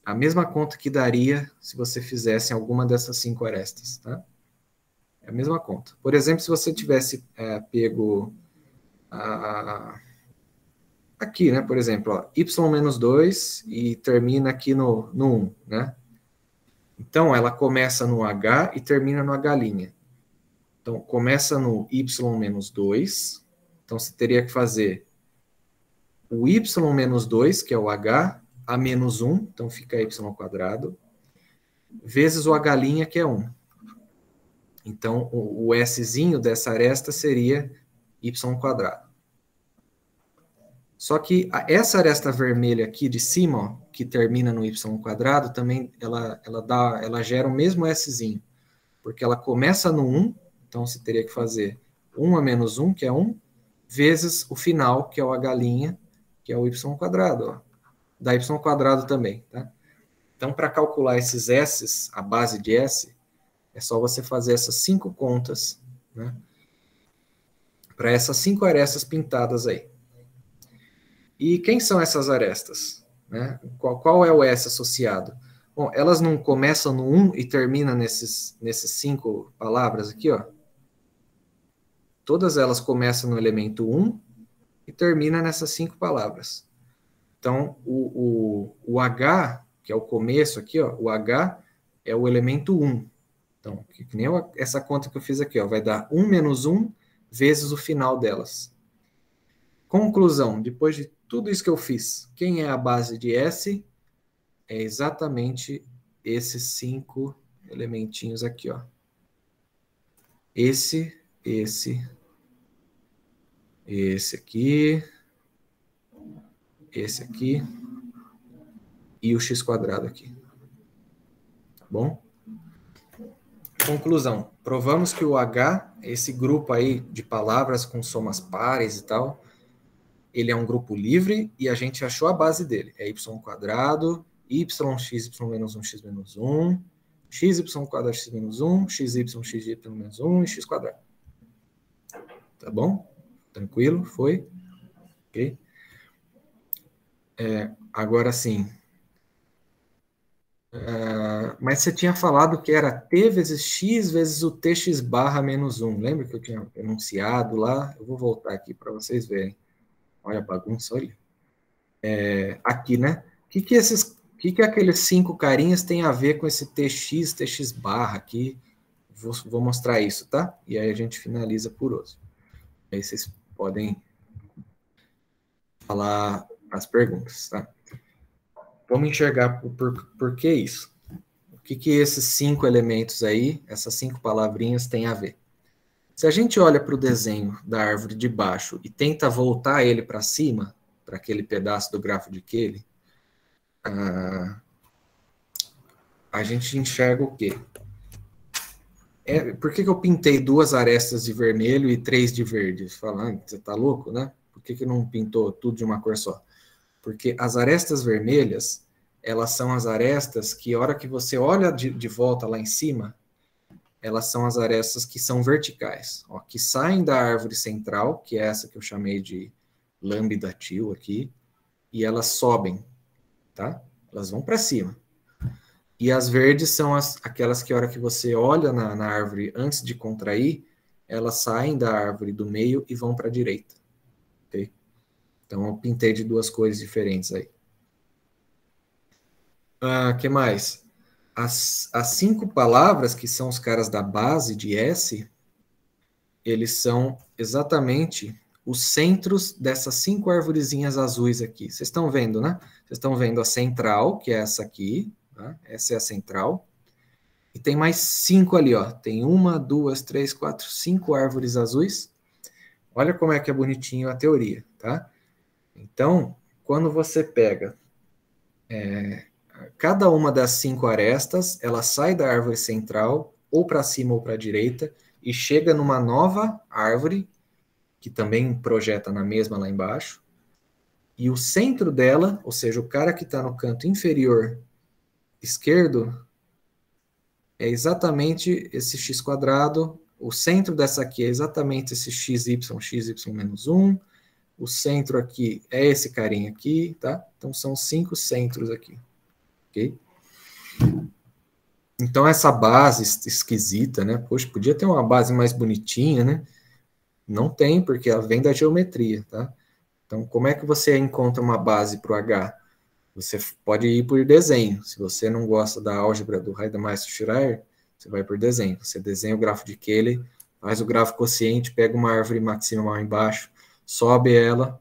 a mesma conta que daria se você fizesse alguma dessas 5 arestas, tá? É a mesma conta. Por exemplo, se você tivesse pego aqui, né, por exemplo, ó, y-2 e termina aqui no 1, né? Então, ela começa no H e termina no H'. Então, começa no y-2, então você teria que fazer o y-2, que é o H, a menos 1, então fica y², vezes o H', que é 1. Então, o Szinho dessa aresta seria y². Só que essa aresta vermelha aqui de cima, ó, que termina no y², também ela gera o mesmo Szinho, porque ela começa no 1, então você teria que fazer 1 a menos 1, que é 1, vezes o final, que é o H', que é o y², ó. Dá y² também, tá? Então, para calcular esses S's, a base de S, é só você fazer essas 5 contas, né? Para essas 5 arestas pintadas aí. E quem são essas arestas? Né? Qual é o S associado? Bom, elas não começam no 1 e terminam nesses 5 palavras aqui, ó. Todas elas começam no elemento 1 e terminam nessas 5 palavras. Então, o H, que é o começo aqui, ó, o H é o elemento 1. Então, que nem essa conta que eu fiz aqui, ó, vai dar 1 menos 1 vezes o final delas. Conclusão, depois de tudo isso que eu fiz, quem é a base de S? É exatamente esses 5 elementinhos aqui, ó. Esse aqui, esse aqui e o x² aqui. Tá bom? Conclusão, provamos que o H, esse grupo aí de palavras com somas pares e tal, ele é um grupo livre e a gente achou a base dele. É y², yx, y-1, x-1, xy², x-1, xy, xy-1 e x². Tá bom? Tranquilo? Foi? Ok? Agora sim. Mas você tinha falado que era t vezes x vezes o tx barra menos 1. Lembra que eu tinha enunciado lá? Eu vou voltar aqui para vocês verem. Olha a bagunça, olha. Aqui, né? O que aqueles 5 carinhas tem a ver com esse tx barra aqui? Vou mostrar isso, tá? E aí a gente finaliza por hoje. Aí vocês podem falar as perguntas, tá? Vamos enxergar por que isso. O que esses 5 elementos aí, essas 5 palavrinhas têm a ver? Se a gente olha para o desenho da árvore de baixo e tenta voltar ele para cima, para aquele pedaço do grafo de Cayley, a gente enxerga o quê? Por que eu pintei 2 arestas de vermelho e 3 de verde? Falando, você tá louco, né? Por que não pintou tudo de uma cor só? Porque as arestas vermelhas, elas são as arestas que, a hora que você olha de volta lá em cima, elas são as arestas que são verticais, ó, que saem da árvore central, que é essa que eu chamei de lambidatil aqui, e elas sobem, tá? Elas vão para cima. E as verdes são aquelas que, a hora que você olha na árvore antes de contrair, elas saem da árvore do meio e vão para a direita. Ok? Então, eu pintei de 2 cores diferentes aí. Que mais? As 5 palavras, que são os caras da base de S, eles são exatamente os centros dessas 5 arvorezinhas azuis aqui. Vocês estão vendo, né? Vocês estão vendo a central, que é essa aqui. Tá? Essa é a central. E tem mais 5 ali, ó. Tem 1, 2, 3, 4, 5 árvores azuis. Olha como é que é bonitinho a teoria, tá? Então, quando você pega cada uma das 5 arestas, ela sai da árvore central, ou para cima ou para a direita, e chega numa nova árvore, que também projeta na mesma lá embaixo. E o centro dela, ou seja, o cara que está no canto inferior esquerdo, é exatamente esse x quadrado. O centro dessa aqui é exatamente esse xy menos 1. O centro aqui é esse carinha aqui, tá? Então, são 5 centros aqui, ok? Então, essa base esquisita, né? Poxa, podia ter uma base mais bonitinha, né? Não tem, porque ela vem da geometria, tá? Então, como é que você encontra uma base para o H? Você pode ir por desenho. Se você não gosta da álgebra do Heidemeister-Schreier, você vai por desenho. Você desenha o grafo de Cayley, faz o grafo quociente, pega uma árvore maximal embaixo, sobe ela,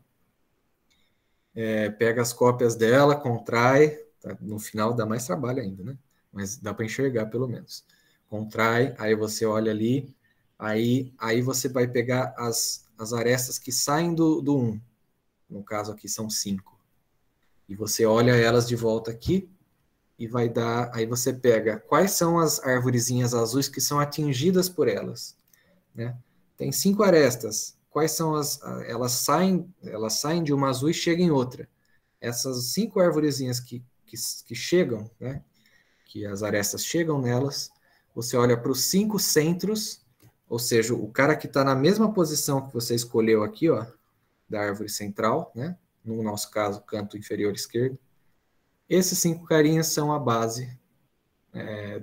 pega as cópias dela, contrai, tá? No final dá mais trabalho ainda, né? Mas dá para enxergar pelo menos. Contrai, aí você olha ali, aí você vai pegar as arestas que saem do 1. No caso aqui são 5. E você olha elas de volta aqui e vai dar... Aí você pega quais são as arvorezinhas azuis que são atingidas por elas, né? Tem 5 arestas. Quais são elas saem de uma azul e chegam em outra. Essas 5 arvorezinhas que chegam, né? Que as arestas chegam nelas, você olha para os 5 centros, ou seja, o cara que está na mesma posição que você escolheu aqui, ó, da árvore central, né? No nosso caso, canto inferior esquerdo. Esses 5 carinhas são a base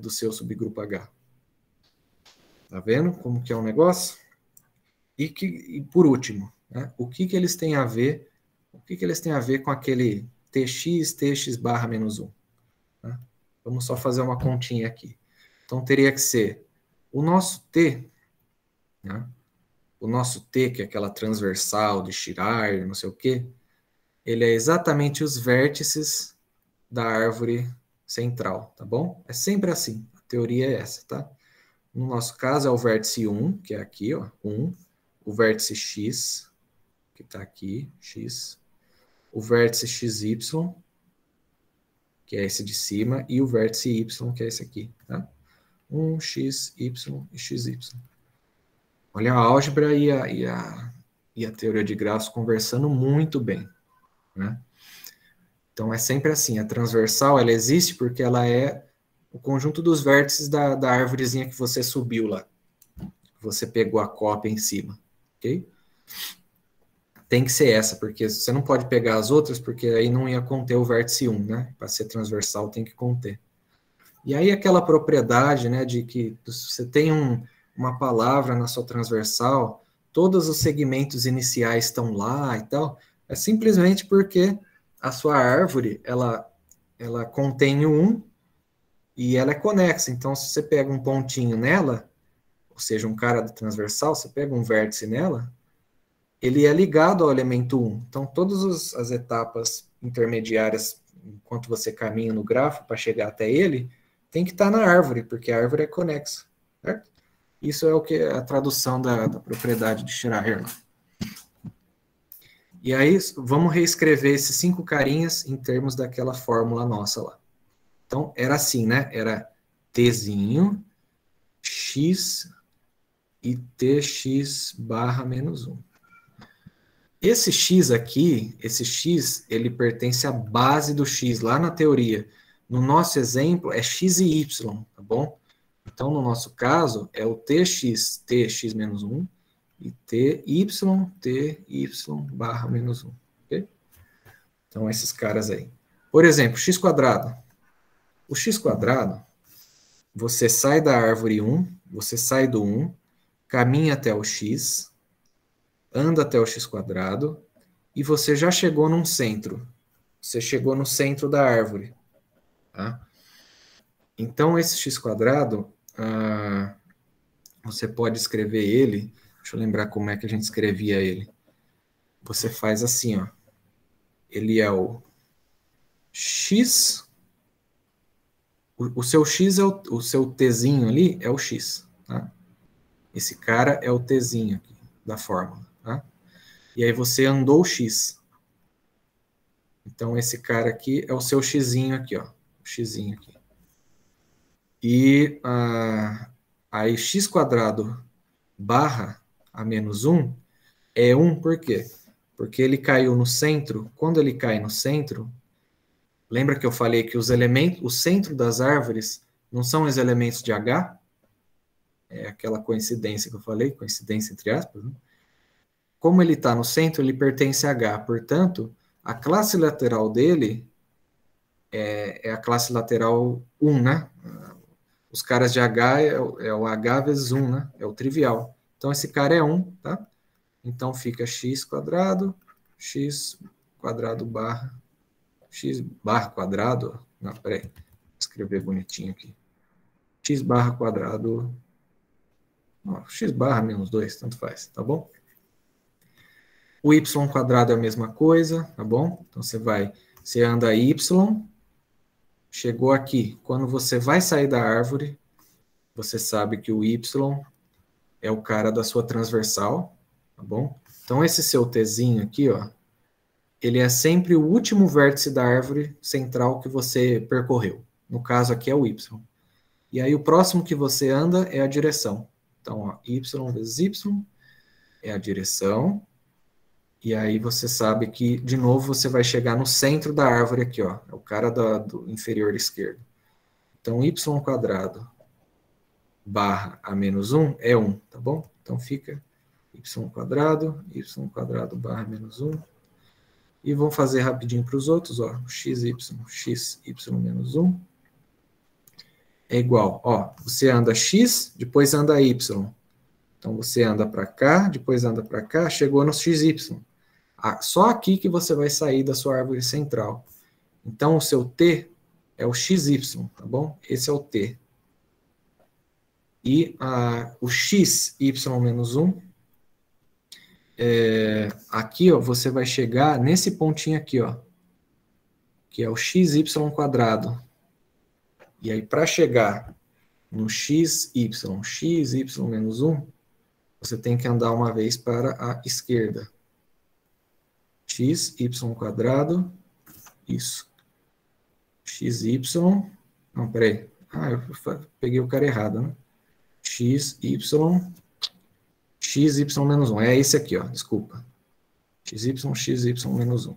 do seu subgrupo H. Tá vendo como que é o negócio? E por último, né, o que eles têm a ver? O que eles têm a ver com aquele tx barra menos 1? Né? Vamos só fazer uma continha aqui. Então, teria que ser o nosso T, né? O nosso T, que é aquela transversal de Schreier, não sei o quê, ele é exatamente os vértices da árvore central, tá bom? É sempre assim, a teoria é essa, tá? No nosso caso é o vértice 1, que é aqui, ó, 1, o vértice X, que está aqui, X, o vértice XY, que é esse de cima, e o vértice Y, que é esse aqui, tá? 1, X, Y e XY. Olha a álgebra e a teoria de grafos conversando muito bem, né? Então, é sempre assim, a transversal, ela existe porque ela é o conjunto dos vértices da árvorezinha que você subiu lá. Você pegou a cópia em cima, ok? Tem que ser essa, porque você não pode pegar as outras, porque aí não ia conter o vértice 1, né? Para ser transversal, tem que conter. E aí, aquela propriedade, né, de que você tem uma palavra na sua transversal, todos os segmentos iniciais estão lá e tal, é simplesmente porque a sua árvore, ela contém o 1 e ela é conexa. Então, se você pega um pontinho nela, ou seja, um cara do transversal, você pega um vértice nela, ele é ligado ao elemento 1. Então, todas as etapas intermediárias, enquanto você caminha no grafo para chegar até ele, tem que estar na árvore, porque a árvore é conexa, certo? Isso é o que a tradução da propriedade de Schreier. E aí, vamos reescrever esses 5 carinhas em termos daquela fórmula nossa lá. Então, era assim, né? Era Tzinho, X e Tx barra menos 1. Esse X aqui, esse X, ele pertence à base do X, lá na teoria. No nosso exemplo, é X e Y, tá bom? Então, no nosso caso, é o Tx menos 1, e Ty barra menos 1, ok? Então, esses caras aí. Por exemplo, x quadrado. O x quadrado, você sai da árvore 1, você sai do 1, caminha até o x, anda até o x quadrado, e você já chegou num centro. Você chegou no centro da árvore. Tá? Então, esse x quadrado, você pode escrever ele. Deixa eu lembrar como é que a gente escrevia ele. Você faz assim, ó. Ele é o x. O seu x é o seu tzinho ali, é o x. Tá? Esse cara é o tzinho aqui, da fórmula. Tá? E aí você andou o x. Então, esse cara aqui é o seu xzinho aqui, ó. O xzinho aqui. E aí x quadrado barra a menos 1 é 1 por quê? Porque ele caiu no centro. Quando ele cai no centro, lembra que eu falei que os elementos, o centro das árvores não são os elementos de H? É aquela coincidência que eu falei, coincidência entre aspas. Né? Como ele está no centro, ele pertence a H. Portanto, a classe lateral dele é a classe lateral 1, né? Os caras de H é o H vezes 1, né? É o trivial. Então, esse cara é 1, tá? Então, fica x quadrado barra, x barra quadrado. Não, peraí. Vou escrever bonitinho aqui. X barra quadrado. Não, x barra menos 2, tanto faz, tá bom? O y quadrado é a mesma coisa, tá bom? Então, você anda y, chegou aqui. Quando você vai sair da árvore, você sabe que o y é o cara da sua transversal, tá bom? Então, esse seu tzinho aqui, ó, ele é sempre o último vértice da árvore central que você percorreu. No caso aqui é o y. E aí, o próximo que você anda é a direção. Então, ó, y vezes y é a direção. E aí você sabe que, de novo, você vai chegar no centro da árvore aqui, ó. É o cara do inferior esquerdo. Então, y quadrado barra a menos 1 é 1, tá bom? Então, fica y quadrado barra menos 1. E vamos fazer rapidinho para os outros, ó. Xy menos 1 é igual, ó. Você anda x, depois anda y. Então, você anda para cá, depois anda para cá, chegou no xy. Só aqui que você vai sair da sua árvore central. Então, o seu t é o xy, tá bom? Esse é o t. E o xy menos 1, aqui, ó, você vai chegar nesse pontinho aqui, ó, que é o xy quadrado. E aí, para chegar no xy menos 1, você tem que andar uma vez para a esquerda. Xy quadrado, isso. Xy, não, peraí. Eu peguei o cara errado, né? Xy menos 1. É esse aqui, ó, desculpa. Xy menos 1.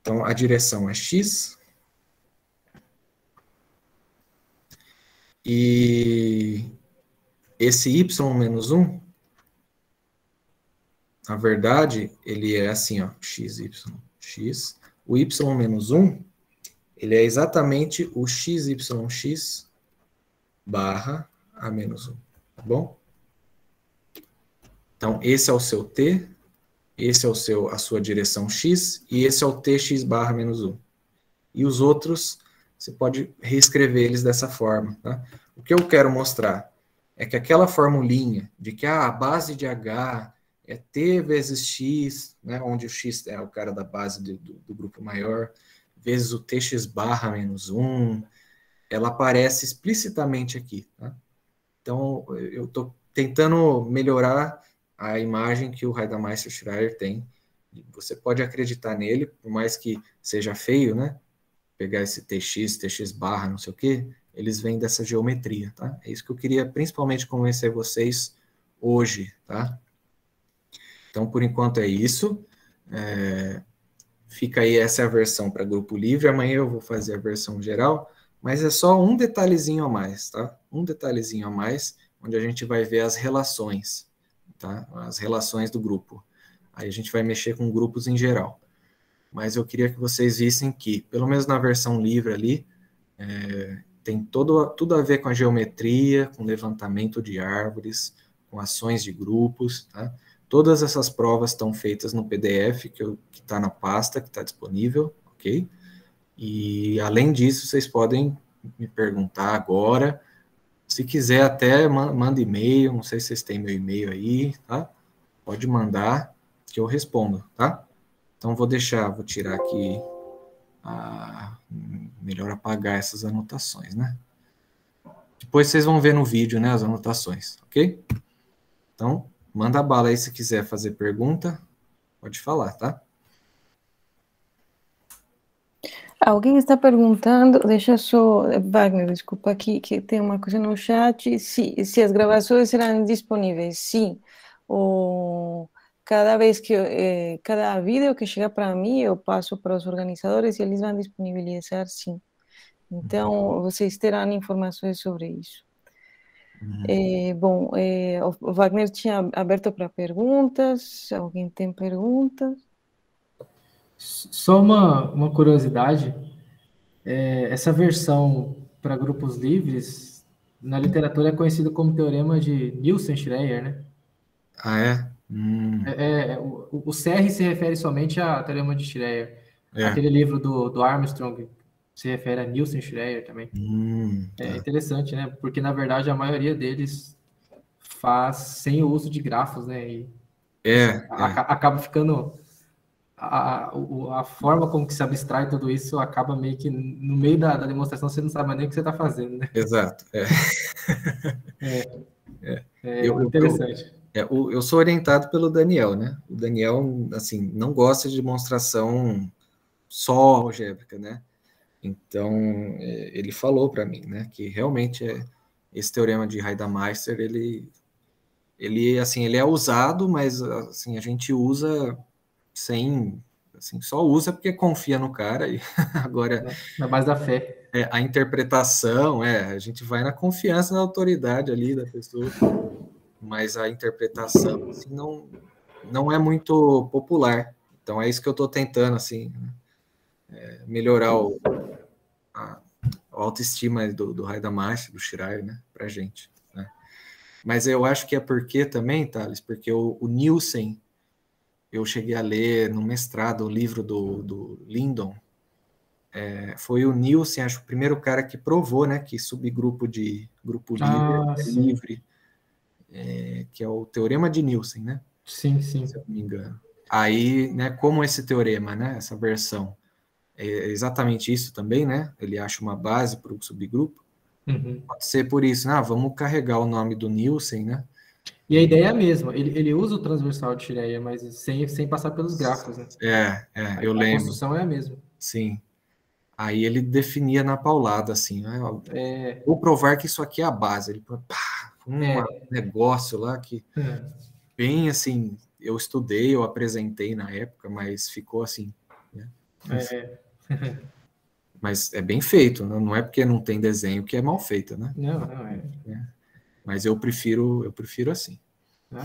Então, a direção é x. E esse y menos 1, na verdade, ele é assim, ó, x. O y menos 1, ele é exatamente o xyx barra a menos 1, tá bom? Então, esse é o seu t, esse é a sua direção x, e esse é o tx barra menos 1. E os outros, você pode reescrever eles dessa forma, tá? O que eu quero mostrar é que aquela formulinha de que a base de H é T vezes X, né, onde o X é o cara da base do grupo maior, vezes o TX barra menos 1, ela aparece explicitamente aqui. Tá? Então, eu estou tentando melhorar a imagem que o Reidemeister-Schreier tem. Você pode acreditar nele, por mais que seja feio, né? Pegar esse TX barra, não sei o quê, eles vêm dessa geometria, tá? É isso que eu queria principalmente convencer vocês hoje, tá? Então, por enquanto é isso. Fica aí, essa é a versão para grupo livre. Amanhã eu vou fazer a versão geral, mas é só um detalhezinho a mais, tá? Um detalhezinho a mais, onde a gente vai ver as relações, tá? As relações do grupo. Aí a gente vai mexer com grupos em geral. Mas eu queria que vocês vissem que, pelo menos na versão livre ali, tem tudo a ver com a geometria, com levantamento de árvores, com ações de grupos, tá? Todas essas provas estão feitas no PDF que está na pasta, que está disponível, ok? E, além disso, vocês podem me perguntar agora. Se quiser, até manda e-mail, não sei se vocês têm meu e-mail aí, tá? Pode mandar, que eu respondo, tá? Então, vou tirar aqui, melhor apagar essas anotações, né? Depois vocês vão ver no vídeo, né, as anotações, ok? Então, manda bala aí se quiser fazer pergunta, pode falar, tá? Alguém está perguntando, deixa só, Wagner, desculpa aqui, que tem uma coisa no chat, se as gravações serão disponíveis, sim. Cada vez que, cada vídeo que chega para mim, eu passo para os organizadores e eles vão disponibilizar, sim. Então, vocês terão informações sobre isso. Bom, o Wagner tinha aberto para perguntas, alguém tem perguntas? Só uma curiosidade, essa versão para grupos livres, na literatura é conhecido como teorema de Nielsen-Schreier, né? Ah, é? O CR se refere somente ao teorema de Schreier. Aquele livro do Armstrong se refere a Nielsen-Schreier também. É interessante, né? Porque, na verdade, a maioria deles faz sem o uso de grafos, né? E acaba ficando... A forma como que se abstrai tudo isso acaba meio que no meio da demonstração você não sabe nem o que você está fazendo, né? Exato. Interessante. Eu sou orientado pelo Daniel, né? O Daniel, assim, não gosta de demonstração só algébrica, né? Então, ele falou para mim, né, que realmente esse teorema de Reidemeister, ele, assim, ele é usado, mas, assim, a gente usa sem, assim, só usa porque confia no cara, e agora... Na base da fé. A interpretação, a gente vai na confiança na autoridade ali da pessoa, mas a interpretação, assim, não é muito popular. Então, é isso que eu estou tentando, assim, melhorar a autoestima do Reidemeister, do Schreier, né, pra gente, né? Mas eu acho que é porque também, Thales, porque o Nielsen, eu cheguei a ler no mestrado o livro do Lindon, foi o Nielsen, acho, o primeiro cara que provou, né, que subgrupo de grupo livre, que é o teorema de Nielsen, né? Sim. Se eu não me engano. Aí, né, como esse teorema, né, essa versão, é exatamente isso também, né? Ele acha uma base para o subgrupo. Pode ser por isso, né? Vamos carregar o nome do Nielsen, né? E a ideia é a mesma. Ele usa o transversal de Schreier, mas sem passar pelos grafos, né? Eu lembro. A construção é a mesma. Sim. Aí ele definia na paulada, assim, né? Vou provar que isso aqui é a base. Ele negócio lá que bem assim, eu estudei, eu apresentei na época, mas ficou assim, né? Mas é bem feito, né? Não é porque não tem desenho que é mal feito, né? Não. Mas eu prefiro assim.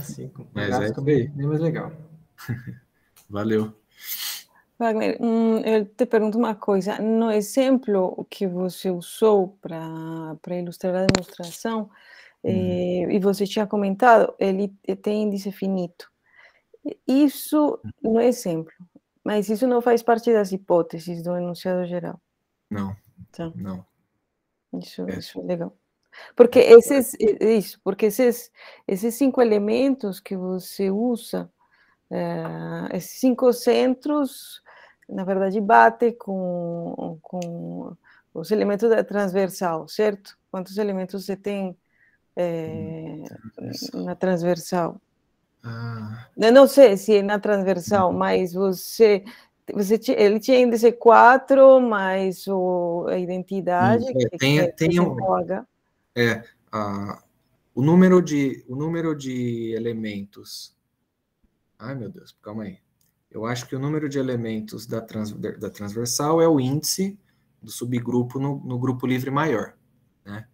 Sim, com mas fica bem mais legal. Valeu. Wagner, eu te pergunto uma coisa. No exemplo que você usou para ilustrar a demonstração, e você tinha comentado, ele tem índice finito. Isso no exemplo, mas isso não faz parte das hipóteses do enunciado geral. Não, então, não. Isso é legal. Porque esses 5 elementos que você usa esses 5 centros, na verdade, bate com os elementos da transversal, certo? Quantos elementos você tem na transversal? Eu não sei se é na transversal, mas ele tinha índice 4, mais a identidade, tem OH. O número de elementos. Ai, meu Deus, calma aí. Eu acho que o número de elementos da transversal é o índice do subgrupo no grupo livre maior, né?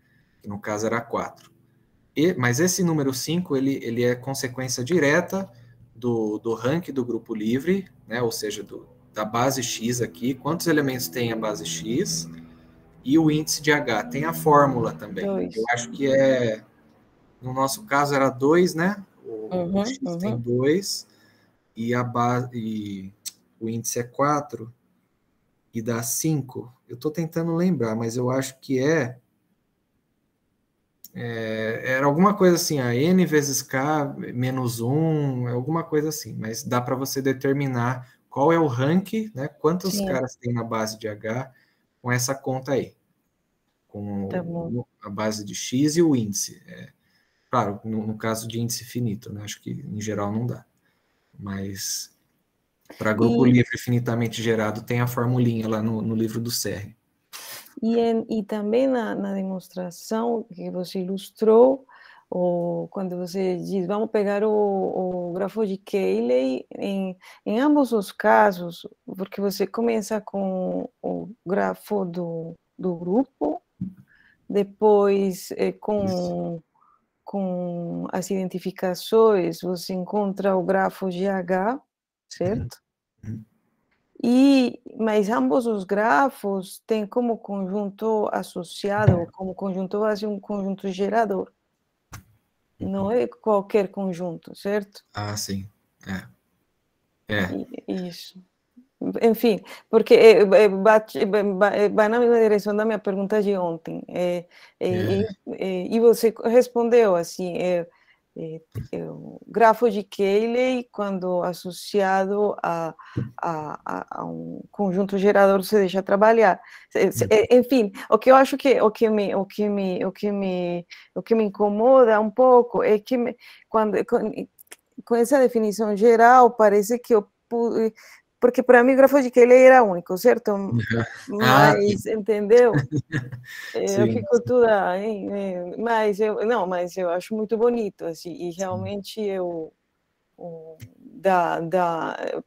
Que no caso era 4. Mas esse número 5, ele é consequência direta do rank do grupo livre, né? Ou seja, da base X aqui. Quantos elementos tem a base X? E o índice de H. Tem a fórmula também. 2. Eu acho que no nosso caso era 2, né? O X tem 2 e o índice é 4 e dá 5. Eu estou tentando lembrar, mas eu acho que era alguma coisa assim, N vezes K menos 1, alguma coisa assim, mas dá para você determinar qual é o rank, né? Quantos caras tem na base de H com essa conta aí, com a base de X e o índice. Claro, no caso de índice finito, né? Acho que em geral não dá. Mas para grupo livre finitamente gerado tem a formulinha lá no livro do Serre. E também na demonstração que você ilustrou, quando você diz, vamos pegar o grafo de Cayley, em ambos os casos, porque você começa com o grafo do grupo, depois com as identificações, você encontra o grafo de H, certo? Mas ambos os grafos têm como conjunto associado, como conjunto base, um conjunto gerador. Não é qualquer conjunto, certo? Sim. Isso. Enfim, porque vai na mesma direção da minha pergunta de ontem. E você respondeu assim, o grafo de Cayley, quando associado a um conjunto gerador, você deixa trabalhar. Enfim, o que eu acho que o que me incomoda um pouco é que com essa definição geral parece que porque para mim o grafo de Cayley era único, certo? Mas, entendeu? Eu fico toda, mas eu acho muito bonito, assim, e realmente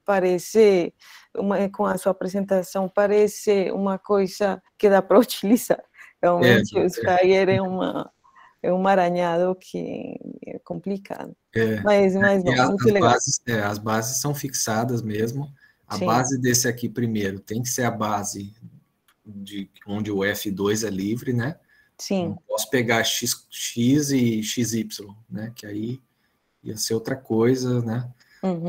parece, com a sua apresentação, parece uma coisa que dá para utilizar. Realmente, o Schreier é um emaranhado que é complicado. Mas não, muito legal. As bases são fixadas mesmo. A base desse aqui primeiro tem que ser a base onde o F2 é livre, né? Sim. Não posso pegar X e XY, né? Que aí ia ser outra coisa, né?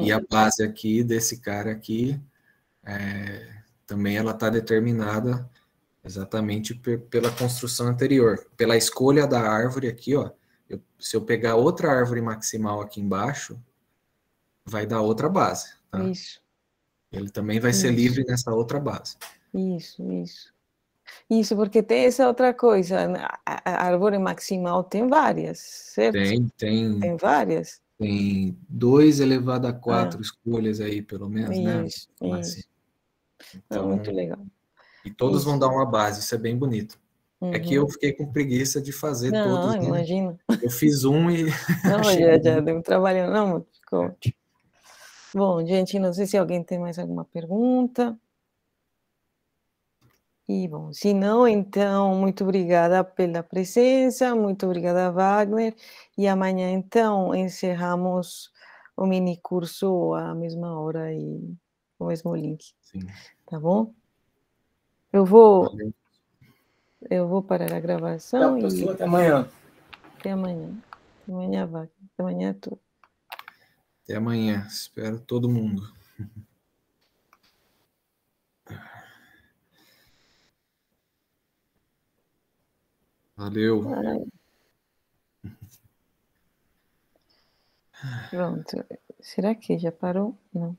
E a base aqui desse cara aqui, também ela está determinada exatamente pela construção anterior, pela escolha da árvore aqui, ó. Se eu pegar outra árvore maximal aqui embaixo, vai dar outra base, tá? Isso. Ele também vai ser livre nessa outra base. Isso, porque tem essa outra coisa, a árvore maximal tem várias, certo? Tem várias. Tem 2 elevado a 4 escolhas aí, pelo menos, né? Isso. Então, muito legal. E todos vão dar uma base, isso é bem bonito. É que eu fiquei com preguiça de fazer todos. Não, imagina. Eu fiz um e... Não, já deu trabalho, não, ficou ótimo. Bom, gente, não sei se alguém tem mais alguma pergunta. E, bom, se não, então, muito obrigada pela presença, muito obrigada, Wagner. E amanhã, então, encerramos o mini curso à mesma hora e o mesmo link. Sim. Tá bom? Eu vou parar a gravação e... Até amanhã. Até amanhã. Até amanhã, Wagner. Até amanhã, tudo. Até amanhã. Espero todo mundo. Valeu. Pronto. Será que já parou? Não.